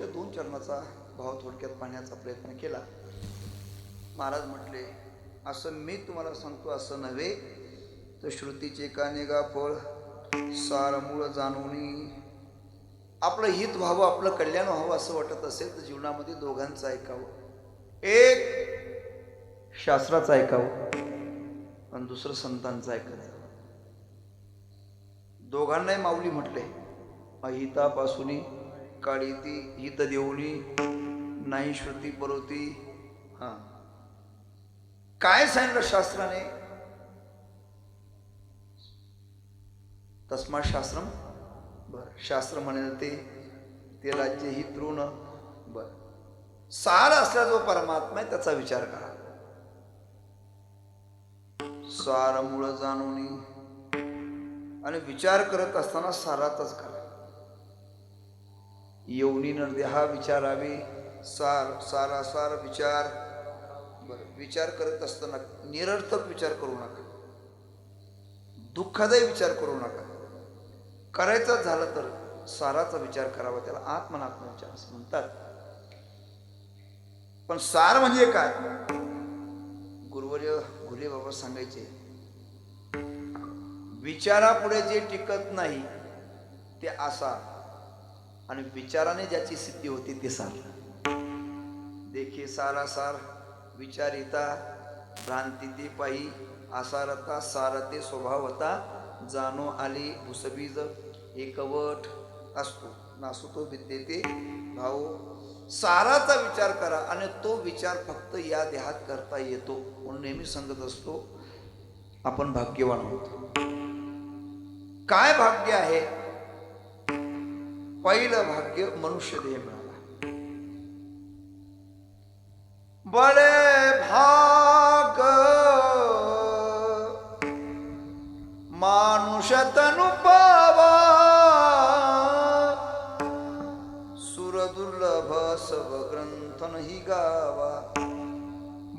[SPEAKER 1] गुरुवर्याच्या 2 चरणाचा भाव थोडक्यात पाहण्याचा प्रयत्न केला. महाराज म्हटले, असं मी तुम्हाला सांगतो असं नव्हे, तर श्रुतीचे काने गा फळ सार मूळ जाणून आपलं हित व्हावं, आपलं कल्याण व्हावं असं वाटत असेल तर जीवनामध्ये दोघांचं ऐकावं. एक शास्त्राचं ऐकावं आणि दुसरं संतांचं ऐकायचं. दोघांनाही माऊली म्हटले, अहितापासून काळी ती हित देऊनी नाही श्रुती परोती. हा, काय सांगितलं शास्त्राने? तस्मात शास्त्रम. बर, शास्त्र म्हणे ते राज्य ही तृण. बर, सार असला जो परमात्मा आहे त्याचा विचार करा. सार मूळ जाणून आणि विचार करत असताना साराचाच करा. येऊनी नरदे हा विचारावे. सार सारासार विचार. बरं, विचार करत असताना निरर्थक विचार करू नका, दुःखदायी विचार करू नका. करायचा झाला तर साराचा विचार करावा, त्याला आत्मनात्म विचार असं म्हणतात. पण सार म्हणजे काय? गुरुवर्य घुले बाबा सांगायचे, विचारापुढे जे टिकत नाही ते आसार, आणि विचाराने ज्याची सिद्धी होती ते सार. देखे सारासार विचारिता भ्रांती ते पायी आसारता सारते स्वभावता जाणो आले भुसबीज एकवट असतो नासतो विद्येते भाऊ. साराचा विचार करा आणि तो विचार फक्त या देहात करता येतो. म्हणून नेहमी सांगत असतो, आपण भाग्यवान आहोत. काय भाग्य आहे? पहिलं भाग्य मनुष्य देह मिळाला. बडे भाग मानुष तनु पावा सुर दुर्लभ सब ग्रंथ नाही गावा.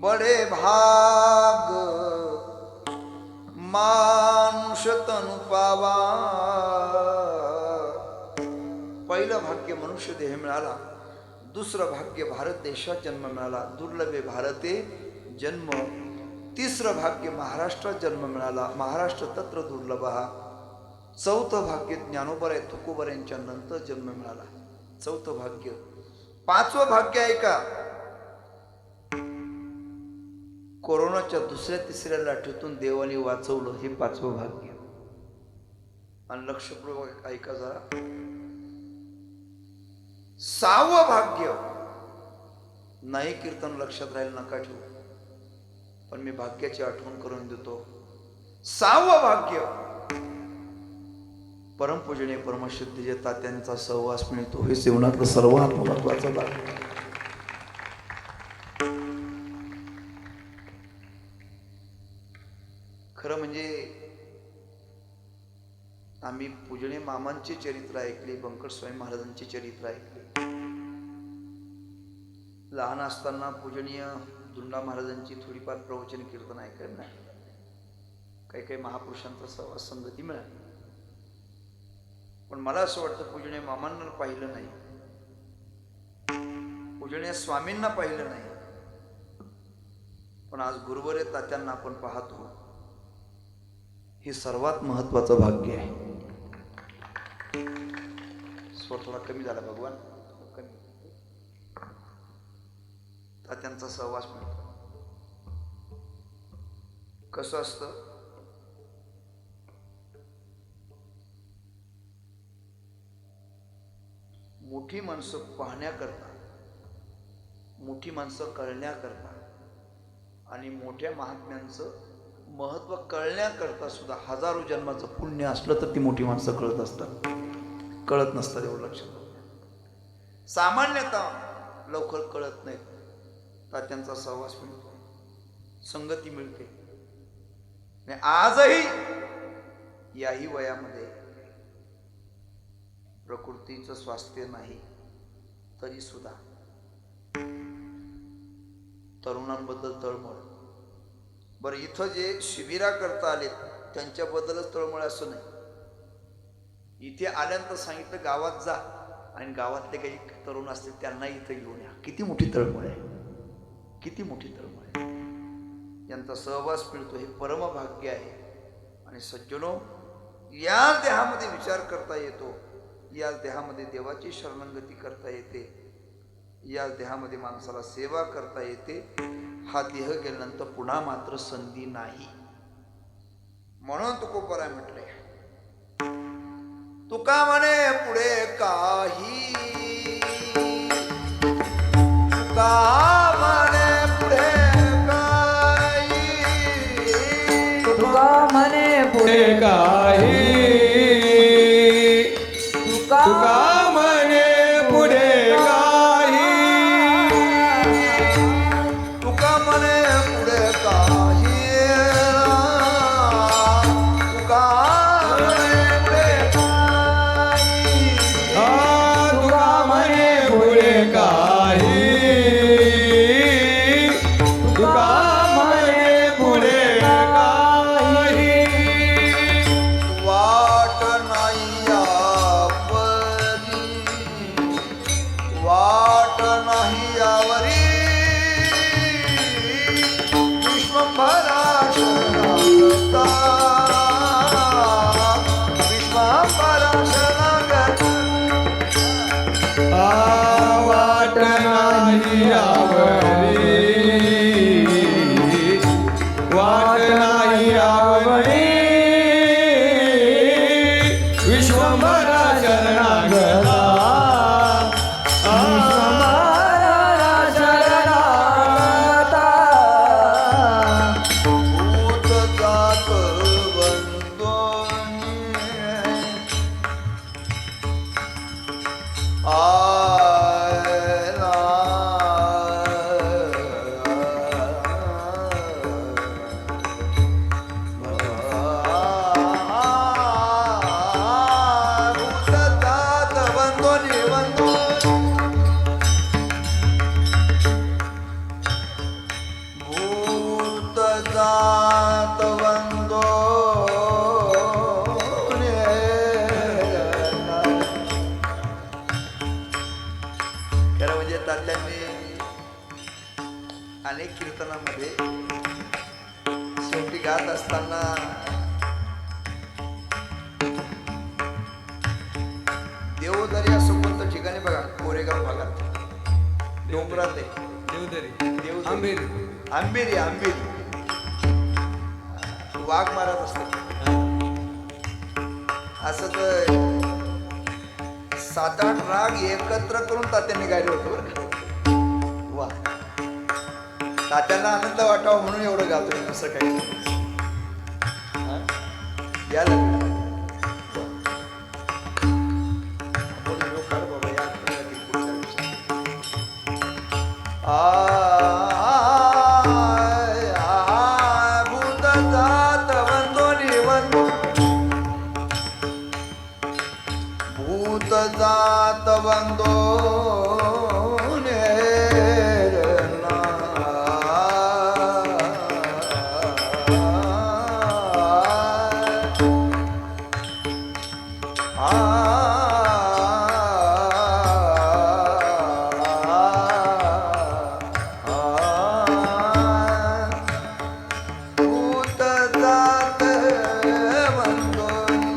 [SPEAKER 1] बडे भाग मानुष तनु पावा. पहिलं भाग्य मनुष्य देह मिळाला. दुसरं भाग्य भारत देशात जन्म मिळाला. दुर्लभे भारते जन्म. तिसरं भाग्य महाराष्ट्रात जन्म मिळाला. महाराष्ट्र तत्र दुर्लभ. चौथं भाग्य ज्ञानोबर आहे तुकोबर यांच्या नंतर जन्म मिळाला. चौथं भाग्य. पाचवं भाग्य आहे का? कोरोनाच्या दुसऱ्या तिसऱ्या लाटेतून देवाने वाचवलं, हे पाचवं भाग्य. आणि लक्षपूर्वक ऐका जरा. सहावं भाग्य नाही कीर्तन लक्षात राहील नका ठेवू, पण मी भाग्याची आठवण करून देतो. सहावं भाग्य परमपूजनीय परमसिद्धीचे तात्यांचा सहवास मिळतो. हे जीवनातलं सर्वात महत्वाचं भाग्य. खरं म्हणजे आम्ही पूजनीय मामांचे चरित्र ऐकले, बंकट स्वामी महाराजांचे चरित्र ऐकले. लहान असताना पूजनीय दुंडा महाराजांची थोडीफार प्रवचन कीर्तन ऐकायला नाही. काही काही महापुरुषांचा सहवास संगती मिळाली. पण मला असं वाटतं पूजनीय मामांना पाहिलं नाही, पूजनीय स्वामींना पाहिलं नाही, पण आज गुरुवर्य तात्यांना आपण पाहतो. हे सर्वात महत्वाचं भाग्य आहे. स्वर थोडा कमी झाला भगवान, कमी. तात्यांचा सहवास मिळतो. कसं असतं? मोठी माणसं पाहण्याकरता, मोठी माणसं कळण्याकरता आणि मोठ्या महात्म्यांचं महत्व कळण्याकरता सुद्धा हजारो जन्माचं पुण्य असलं तर ती मोठी माणसं कळत असतात, कळत नसतात. एवढं लक्षात. सामान्यतः लवकर कळत नाहीत. तात्यांचा सहवास मिळतो, संगती मिळते. आणि आजही याही वयामध्ये प्रकृतीचं स्वास्थ्य नाही तरी सुद्धा तरुणांबद्दल तळमळ. बरं, इथं जे शिबिरा करता आले त्यांच्याबद्दलच तळमळ असं नाही. इथे आल्यानंतर सांगितलं गावात जा, आणि गावातले काही तरुण असतील त्यांना इथं घेऊन या. किती मोठी तळमळ आहे, किती मोठी तळमळ आहे. यांचा सहवास मिळतो हे परमभाग्य आहे. आणि सज्जनो, या देहामध्ये विचार करता येतो, या देहामध्ये देवाची शरणंगती करता येते, या देहामध्ये माणसाला सेवा करता येते. हा देह गेल्यानंतर पुन्हा मात्र संधी नाही. म्हणून तुकोबाराय म्हटलंय, तुका म्हणे पुढे काही, तुका म्हणे पुढे काही,
[SPEAKER 4] तुका म्हणे पुढे
[SPEAKER 3] काही
[SPEAKER 4] तुका
[SPEAKER 3] तुका म्हणे पुढे काही
[SPEAKER 1] तुका म्हणे पुढे काही, तुका म्हणे पुढे काही,
[SPEAKER 3] तुका म्हणे पुढे काही तुका म्हणे पुढे काही
[SPEAKER 1] वाट नाही यावरी, वाट नाही यावरी, विश्वंभरा शरणागता, विश्वंभरा शरणागता.
[SPEAKER 3] वाट नाही आवडी, वाट नाही आवडी, विश्वंभरा शरणागता.
[SPEAKER 4] विश्वंभरा शरणागता.
[SPEAKER 1] भूत जात बंदोनी, आयला भूत जात बंदोनी भूत जात बंदोनी. खरं म्हणजे तात्यांनी अनेक कीर्तनामध्ये शेवटी गात असताना देवदरी असं कोणतं ठिकाणी बघा, कोरेगाव भागात डोंगरात आहे
[SPEAKER 3] देवदरी
[SPEAKER 1] देवदरी.
[SPEAKER 3] आंबेरी
[SPEAKER 1] आंबेरी, आंबेरी वाघ मारत असतात. असं तर 7-8 राग एकत्र करून तात्यांनी गायले होते बरं का. वा, तात्यांना आनंद वाटावा म्हणून एवढं गातोय, असं काही हा? या लग्नाला. वा. आपण लोक काढ बाबा, या लग्नातील पुढच्या दिवसात. भूत जात बंदोनी बंदो, भूत जात बंदोने भूत जात बंदोनी,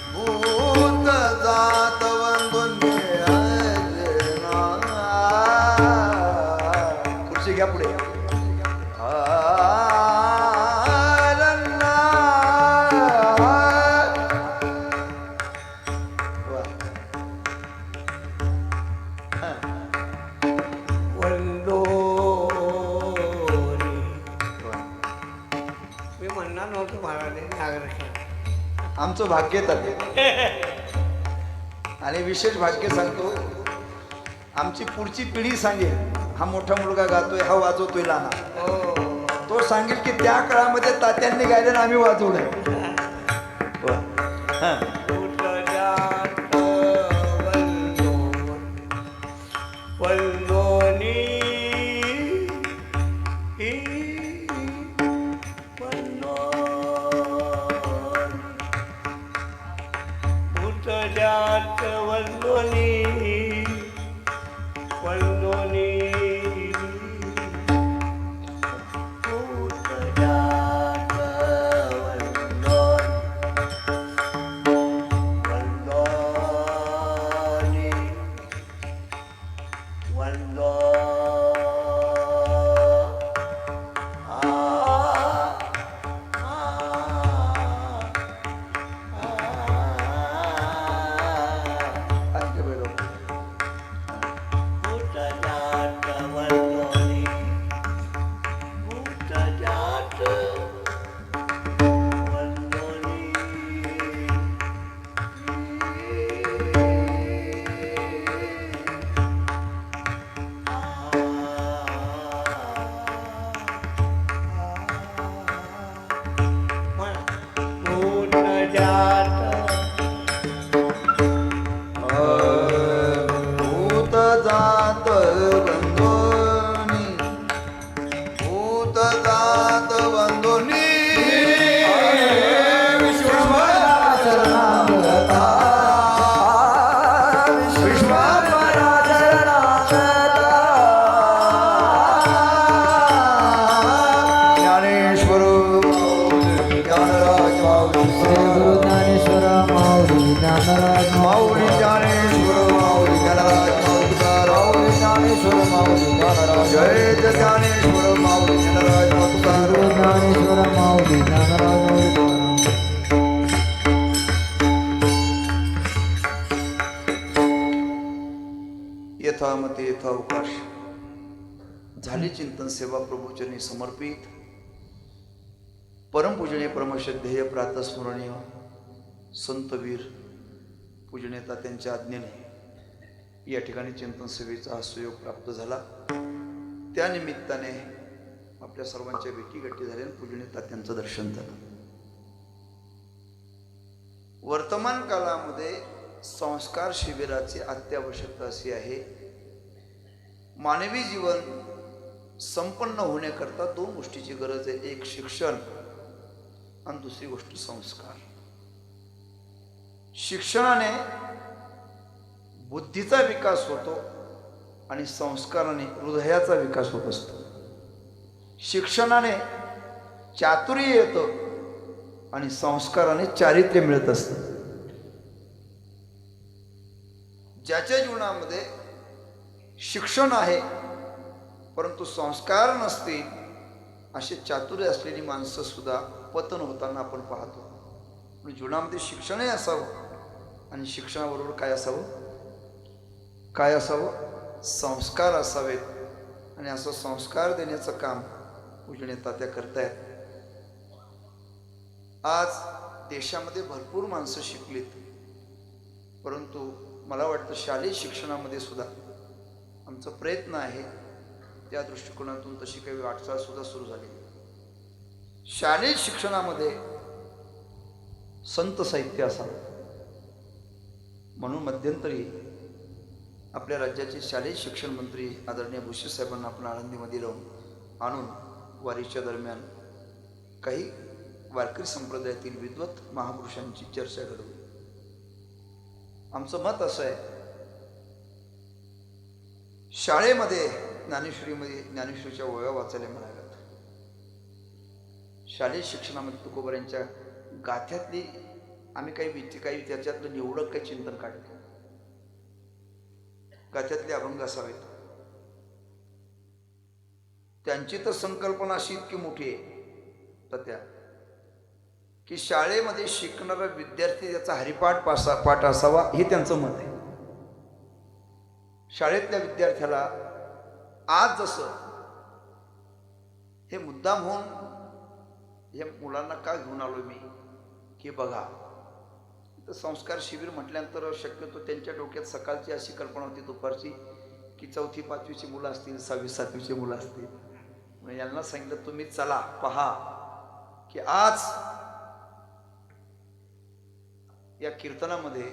[SPEAKER 1] भूत जात बंदोनी. खुर्ची घ्या पुढे.
[SPEAKER 2] मी म्हणणार नव्हतं महाराजांनी आग्रह केला.
[SPEAKER 1] आमचं भाग्य ताते. आणि विशेष भाग्य सांगतो, आमची पुढची पिढी सांगेल हा मोठा मुलगा गातोय, हा वाजवतोय लहान. तो सांगेल की त्या काळामध्ये तात्यांनी गायलं आणि आम्ही वाजवलंय. वा. हा.
[SPEAKER 3] ज्ञानराज माऊली
[SPEAKER 2] श्री गुरु ज्ञानेश्वर माऊली ज्ञानराज
[SPEAKER 3] माऊली ज्ञानेश्वर माऊली ज्ञानराज माऊली
[SPEAKER 2] माऊली ज्ञानेश्वर माऊली ज्ञानराज
[SPEAKER 3] जय ज्ञानेश्वर माऊली ज्ञानराज
[SPEAKER 2] गुरु
[SPEAKER 3] माऊली
[SPEAKER 2] ज्ञानेश्वर माऊली ज्ञानराज माऊली
[SPEAKER 1] यथामते यथावकाश झाली चिंतन सेवा प्रभूचरणी समर्पित. परमपूजनीय परमश्रद्धेय प्रातस्मरणीय संतवीर पूजनीय तात्यांच्या आज्ञेने या ठिकाणी चिंतन सेवेचा हा सुयोग प्राप्त झाला. त्यानिमित्ताने आपल्या सर्वांच्या भेटीगाठी झाल्या आणि पूजनीय तात्यांचं दर्शन झालं. वर्तमान काळामध्ये संस्कार शिबिराची अत्यावश्यकता अशी आहे. मानवी जीवन संपन्न होण्याकरता दोन गोष्टीची गरज आहे. एक शिक्षण आणि दुसरी गोष्ट संस्कार. शिक्षणाने बुद्धीचा विकास होतो आणि संस्काराने हृदयाचा विकास होत असतो. शिक्षणाने चातुर्य येतं आणि संस्काराने चारित्र्य मिळत असतं. ज्याच्या जीवनामध्ये शिक्षण आहे परंतु संस्कार नसतील असे चातुर्य असलेली माणसं सुद्धा पतन होताना आपण पाहतो. पण जीवनामध्ये शिक्षणही असावं आणि शिक्षणाबरोबर काय असावं, काय असावं, संस्कार असावेत. आणि असं संस्कार देण्याचं काम पूजनीय तात्या करतायत. आज देशामध्ये भरपूर माणसं शिकलीत परंतु मला वाटतं शालेय शिक्षणामध्ये सुद्धा आमचा प्रयत्न आहे. त्या दृष्टिकोनातून तशी काही वाटचाल सुद्धा सुरू झाली. शालेय शिक्षणामध्ये संत साहित्य असावं म्हणून मध्यंतरी आपल्या राज्याचे शालेय शिक्षण मंत्री आदरणीय भुसे साहेबांना आपण आळंदीमध्ये आणून वारीच्या दरम्यान काही वारकरी संप्रदायातील विद्वत महापुरुषांची चर्चा घडवली. आमचं मत असं आहे, शाळेमध्ये ज्ञानेश्वरीमध्ये ज्ञानेश्वरीच्या ओव्या वाचायला मिळाव्यात. शालेय शिक्षणामध्ये तुकोबारांच्या गाथ्यातली आम्ही काही त्याच्यातलं निवडक काही चिंतन काढले. गाथ्यातले अभंग असावेत. त्यांची तर संकल्पना अशी इतकी मोठी आहे तर त्या की शाळेमध्ये शिकणारा विद्यार्थी त्याचा हरिपाठ पाठ असावा हे त्यांचं मत आहे. शाळेतल्या विद्यार्थ्याला आज जसं हे मुद्दाम होऊन या मुलांना का घेऊन आलो मी की बघा तर संस्कार शिबिर म्हटल्यानंतर शक्यतो त्यांच्या डोक्यात सकाळची अशी कल्पना होती दुपारची की 4थी 5वीची मुलं असतील, 6वी 7वीची मुलं असतील. मग यांना सांगितलं तुम्ही चला पहा की आज या कीर्तनामध्ये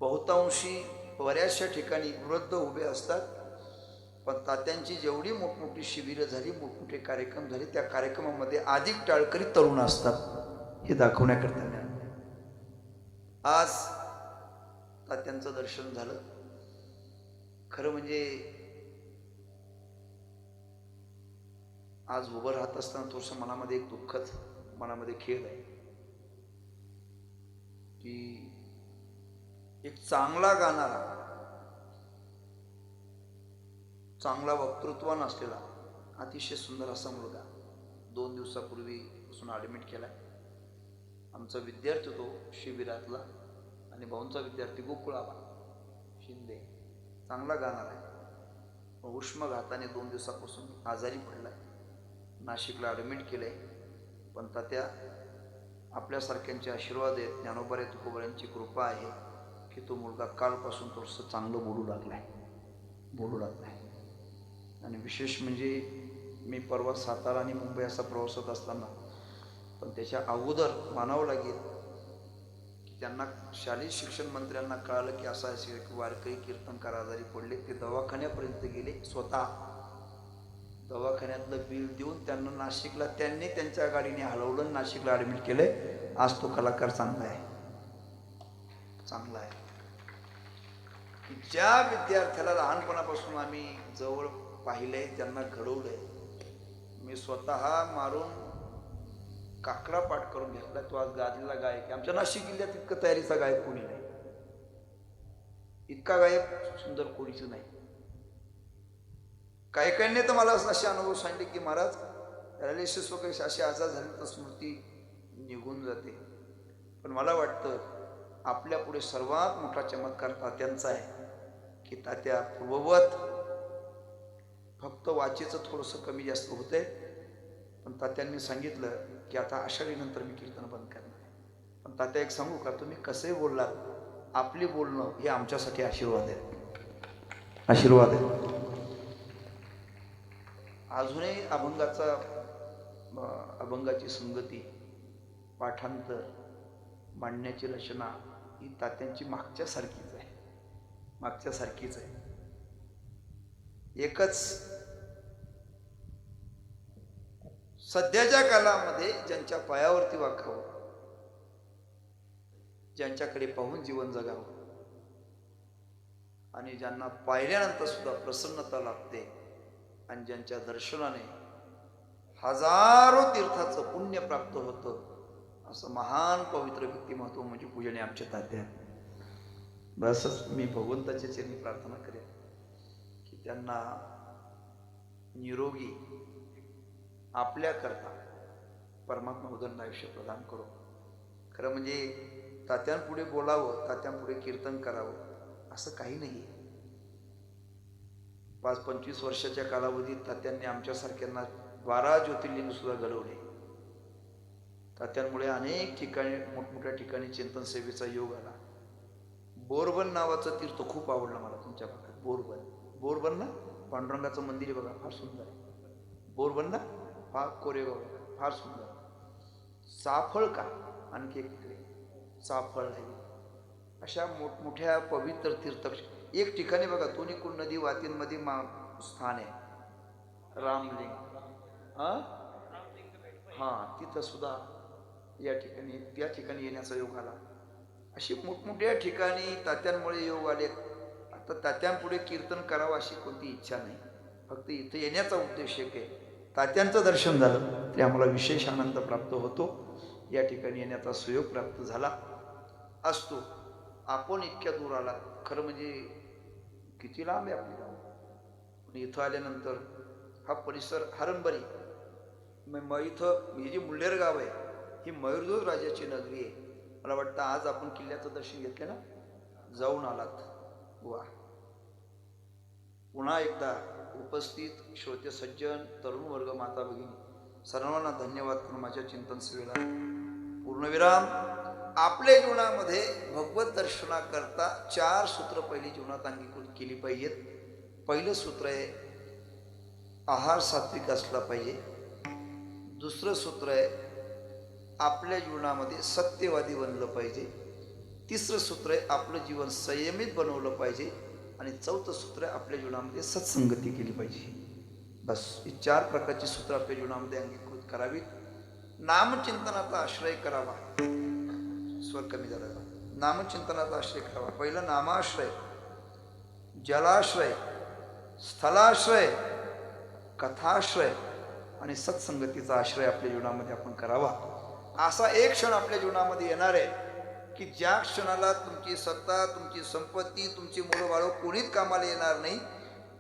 [SPEAKER 1] बहुतांशी बऱ्याचशा ठिकाणी वृद्ध उभे असतात. पण तात्यांची जेवढी मोठमोठी शिबिरं झाली, मोठमोठे कार्यक्रम झाले, त्या कार्यक्रमामध्ये अधिक टाळकरी तरुण असतात हे दाखवण्याकरता मिळालं. आज तात्यांचं दर्शन झालं. खरं म्हणजे आज उभं राहत असताना थोडंसं मनामध्ये एक दुःखच मनामध्ये खेळ आहे की एक चांगला गाणारा, चांगला वक्तृत्व नसलेला अतिशय सुंदर असा मुलगा 2 दिवसापूर्वीपासून ॲडमिट केला. आमचा विद्यार्थी तो शिबिरातला आणि भाऊंचा विद्यार्थी गोकुळाबा शिंदे, चांगला गाणारा आहे. उष्मघाताने 2 दिवसापासून आजारी पडलाय. नाशिकला ॲडमिट केलंय. पण तात्या आपल्यासारख्यांचे आशीर्वाद आहेत, ज्ञानोबा तुकोबारांची कृपा आहे की तो मुलगा कालपासून थोडंसं चांगलं बोलू लागलाय. आणि विशेष म्हणजे मी परवा सातारा आणि मुंबई असा प्रवासात असताना पण त्याच्या अगोदर मानावं लागेल की त्यांना शालेय शिक्षण मंत्र्यांना कळालं की असा वारकरी कीर्तनकार आजारी पडले. ते दवाखान्यापर्यंत गेले. स्वतः दवाखान्यातलं बिल देऊन त्यांना नाशिकला त्यांनी त्यांच्या गाडीने हलवलं, नाशिकला ॲडमिट केलंय. आज तो कलाकार चांगला आहे. ज्या विद्यार्थ्याला लहानपणापासून आम्ही जवळ पाहिलंय, त्यांना घडवलंय. मी स्वतः मारून काकडा पाठ करून घेतला. तो आज गाजलेला गायक आहे. आमच्या नाशिक जिल्ह्यात इतकं तयारीचा गायक कोणी नाही. इतका गायक सुंदर कोणीच नाही. काही तर मला असे अनुभव सांगितले की महाराज पॅरालिसिस वगैरे असे आजार झाले तर स्मृती निघून जाते. पण मला वाटतं आपल्या पुढे सर्वात मोठा चमत्कार तात्यांचा आहे की तात्या पूर्ववत फक्त वाचेचं थोडंसं कमी जास्त होतंय. पण तात्यांनी सांगितलं की आता आषाढीनंतर मी कीर्तन बंद करणार आहे. पण तात्या एक सांगू का, तुम्ही कसे बोललात, आपली बोलणं हे आमच्यासाठी आशीर्वाद आहे. आशीर्वाद आहे. अजूनही अभंगाची संगती, पाठांतर, मांडण्याची रचना ही तात्यांची मागच्यासारखीच आहे. मागच्यासारखीच आहे. एकच सध्याच्या काळामध्ये ज्यांच्या पायावरती वाकावं, ज्यांच्याकडे पाहून जीवन जगावं आणि ज्यांना पाहिल्यानंतर सुद्धा प्रसन्नता लाभते आणि ज्यांच्या दर्शनाने हजारो तीर्थाचं पुण्य प्राप्त होतं, असं महान पवित्र व्यक्तिमत्व म्हणजे पूजनीय आमचे तात्या. बसच मी भगवंताच्या चरणी प्रार्थना करेन की त्यांना निरोगी आपल्याकरता परमात्मा उदंड आयुष्य प्रदान करो. खरं म्हणजे तात्यांपुढे बोलावं, तात्यांपुढे कीर्तन करावं असं काही नाही. 5-25 वर्षाच्या कालावधीत तात्यांनी आमच्यासारख्यांना 12 ज्योतिर्लिंग सुद्धा घडवले. तात्यांमुळे अनेक ठिकाणी, मोठमोठ्या ठिकाणी चिंतन सेवेचा योग आला. बोरबन नावाचं तीर्थ खूप आवडलं मला तुमच्या भागात. बोरबन ना पांडुरंगाचं मंदिर आहे बघा, फार सुंदर आहे. बोरबन ना फार कोरेगाव फार सुंदर. चाफळ का आणखी एक तिकडे चाफळ आहे. अशा मोठमोठ्या पवित्र तीर्थ एक ठिकाणी बघा, दोन्ही कुंड नदी वातींमध्ये स्थान आहे रामलिंग. हां, तिथं सुद्धा त्या ठिकाणी येण्याचा योग आला. अशी मोठमोठ्या ठिकाणी तात्यांमुळे योग आले. आता तात्यांपुढे कीर्तन करावं अशी कोणती इच्छा नाही. फक्त इथं येण्याचा उद्देश एक आहे. तात्यांचं दर्शन झालं तरी आम्हाला विशेष आनंद प्राप्त होतो. या ठिकाणी येण्याचा सुयोग प्राप्त झाला असतो. आपण इतक्या दूर आला, खरं म्हणजे किती लांब आहे आपली गाव. पण इथं आल्यानंतर हा परिसर हरंबरी, इथं ही जी मुल्हेर गाव आहे ही मयूरध्वज राजाची नगरी आहे. मला वाटतं आज आपण किल्ल्याचं दर्शन घेतलं ना, जाऊन आलात. वा. पुन्हा एकदा उपस्थित श्रोते सज्जन, तरुण वर्ग, माता भगिनी सर्वांना धन्यवाद करून माझ्या चिंतन सेवेला पूर्णविराम. आपल्या जीवनामध्ये भगवत दर्शनाकरता 4 सूत्र पहिली जीवनात अंगीकृत केली पाहिजेत. पहिलं सूत्र आहे आहार सात्विक असला पाहिजे. दुसरं सूत्र आहे आपल्या जीवनामध्ये सत्यवादी बनलं पाहिजे. तिसरं सूत्र आहे आपलं जीवन संयमित बनवलं पाहिजे. आणि चौथं सूत्र आहे आपल्या जीवनामध्ये सत्संगती केली पाहिजे. बस ही 4 प्रकारची सूत्र आपल्या जीवनामध्ये अंगीकृत करावीत. नामचिंतनाचा आश्रय करावा. स्वर कमी झाला. नामचिंतनाचा आश्रय करावा. पहिलं नामाश्रय, जलाश्रय, स्थलाश्रय, कथाश्रय आणि सत्संगतीचा आश्रय आपल्या जीवनामध्ये आपण करावा. असा एक क्षण आपल्या जीवनामध्ये येणार आहे की ज्या क्षणाला तुमची सत्ता, तुमची संपत्ती, तुमची मुलं बाळ कोणीच कामाला येणार नाही.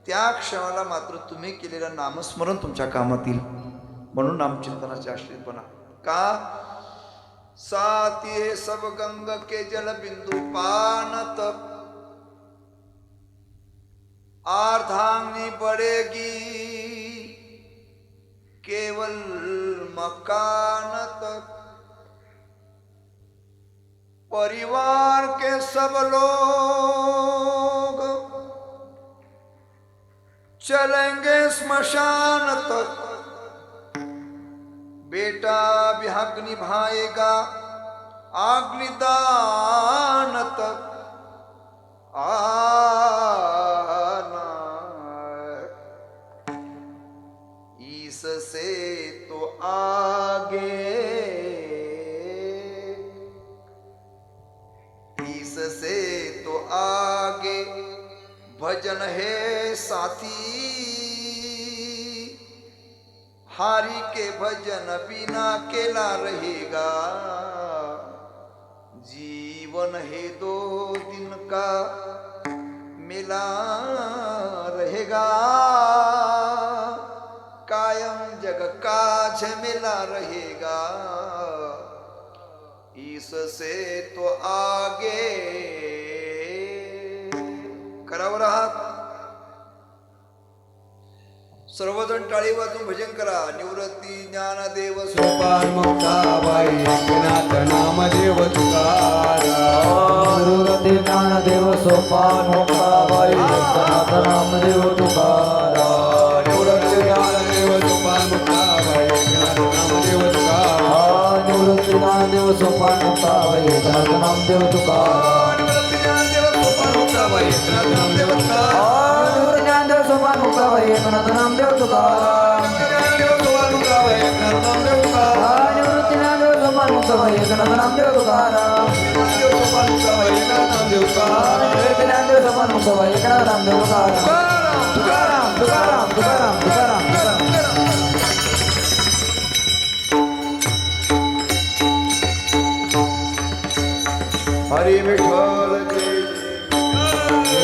[SPEAKER 1] त्या क्षणाला मात्र तुम्ही केलेलं नामस्मरण तुमच्या कामात येईल. म्हणून नामचिंतनाचे आश्रित बना. का साथी है सब गंग के जल बिंदु पानत, आर्धांगी बढ़ेगी केवल मकानत, परिवार के सब लोग चलेंगे स्मशान तक, बेटा भी हक निभाएगा अग्निदान तक, आना इससे तो आगे, इससे तो आगे भजन है साथी, हारी के भजन बिना केला रहेगा, जीवन है दो दिन का मिला रहेगा, कायम जग का झमेला रहेगा, इससे तो आगे करावर आहात. सर्वजण टाळी वाजून भजन करा. निवृत्ती ज्ञानदेव
[SPEAKER 3] सोपान मुक्ताबाई एकनाथ नामदेव तुकाराम.
[SPEAKER 2] निवृत्ती ज्ञानदेव सोपान मुक्ताबाई एकनाथ नामदेव तुकाराम.
[SPEAKER 3] निवृत्ती ज्ञानदेव सोपान मुक्ताबाई एकनाथ नामदेव तुकाराम.
[SPEAKER 2] निवृत्ती ज्ञानदेव सोपान मुक्ताबाई एकनाथ नामदेव तुकाराम.
[SPEAKER 1] निवृत्ती ज्ञानदेव सोपान मुक्ताबाई एकनाथ नामदेव तुकाराम.
[SPEAKER 2] निवृत्ती ज्ञानदेव सोपान मुक्ताबाई एकनाथ नामदेव तुकाराम.
[SPEAKER 1] ज्ञानदेव सोपान मुक्ताबाई एकनाथ नामदेव तुकाराम.
[SPEAKER 2] निवृत्ती ज्ञानदेव सोपान मुक्ताबाई एकनाथ नामदेव तुकाराम.
[SPEAKER 1] ज्ञानदेव सोपान मुक्ताबाई एकनाथ नामदेव तुकाराम.
[SPEAKER 2] निवृत्ती ज्ञानदेव सोपान मुक्ताबाई एकनाथ नामदेव तुकाराम. तुकाराम तुकाराम तुकाराम तुकाराम तुकाराम.
[SPEAKER 1] हरी विठ्ठल जय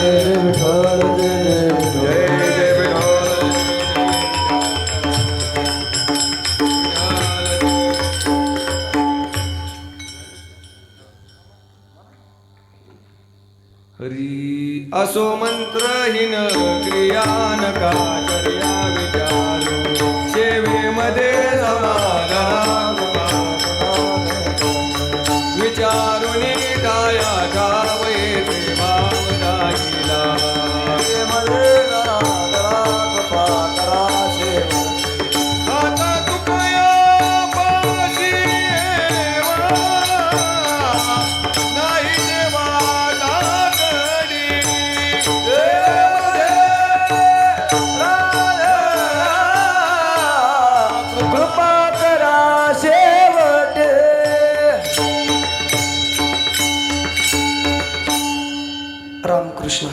[SPEAKER 2] जय विठ्ठल जय
[SPEAKER 3] जय जय विठ्ठल. हरी असो मंत्रहीन क्रिया नका कर्या विचारू, सेवेमध्ये समाधान विचारून काया ठावे ते भाव दाखिला. आता तुकया पाशी येवा, नाही देवा लागडी.
[SPEAKER 2] कृपा करा शेवट.
[SPEAKER 6] रामकृष्ण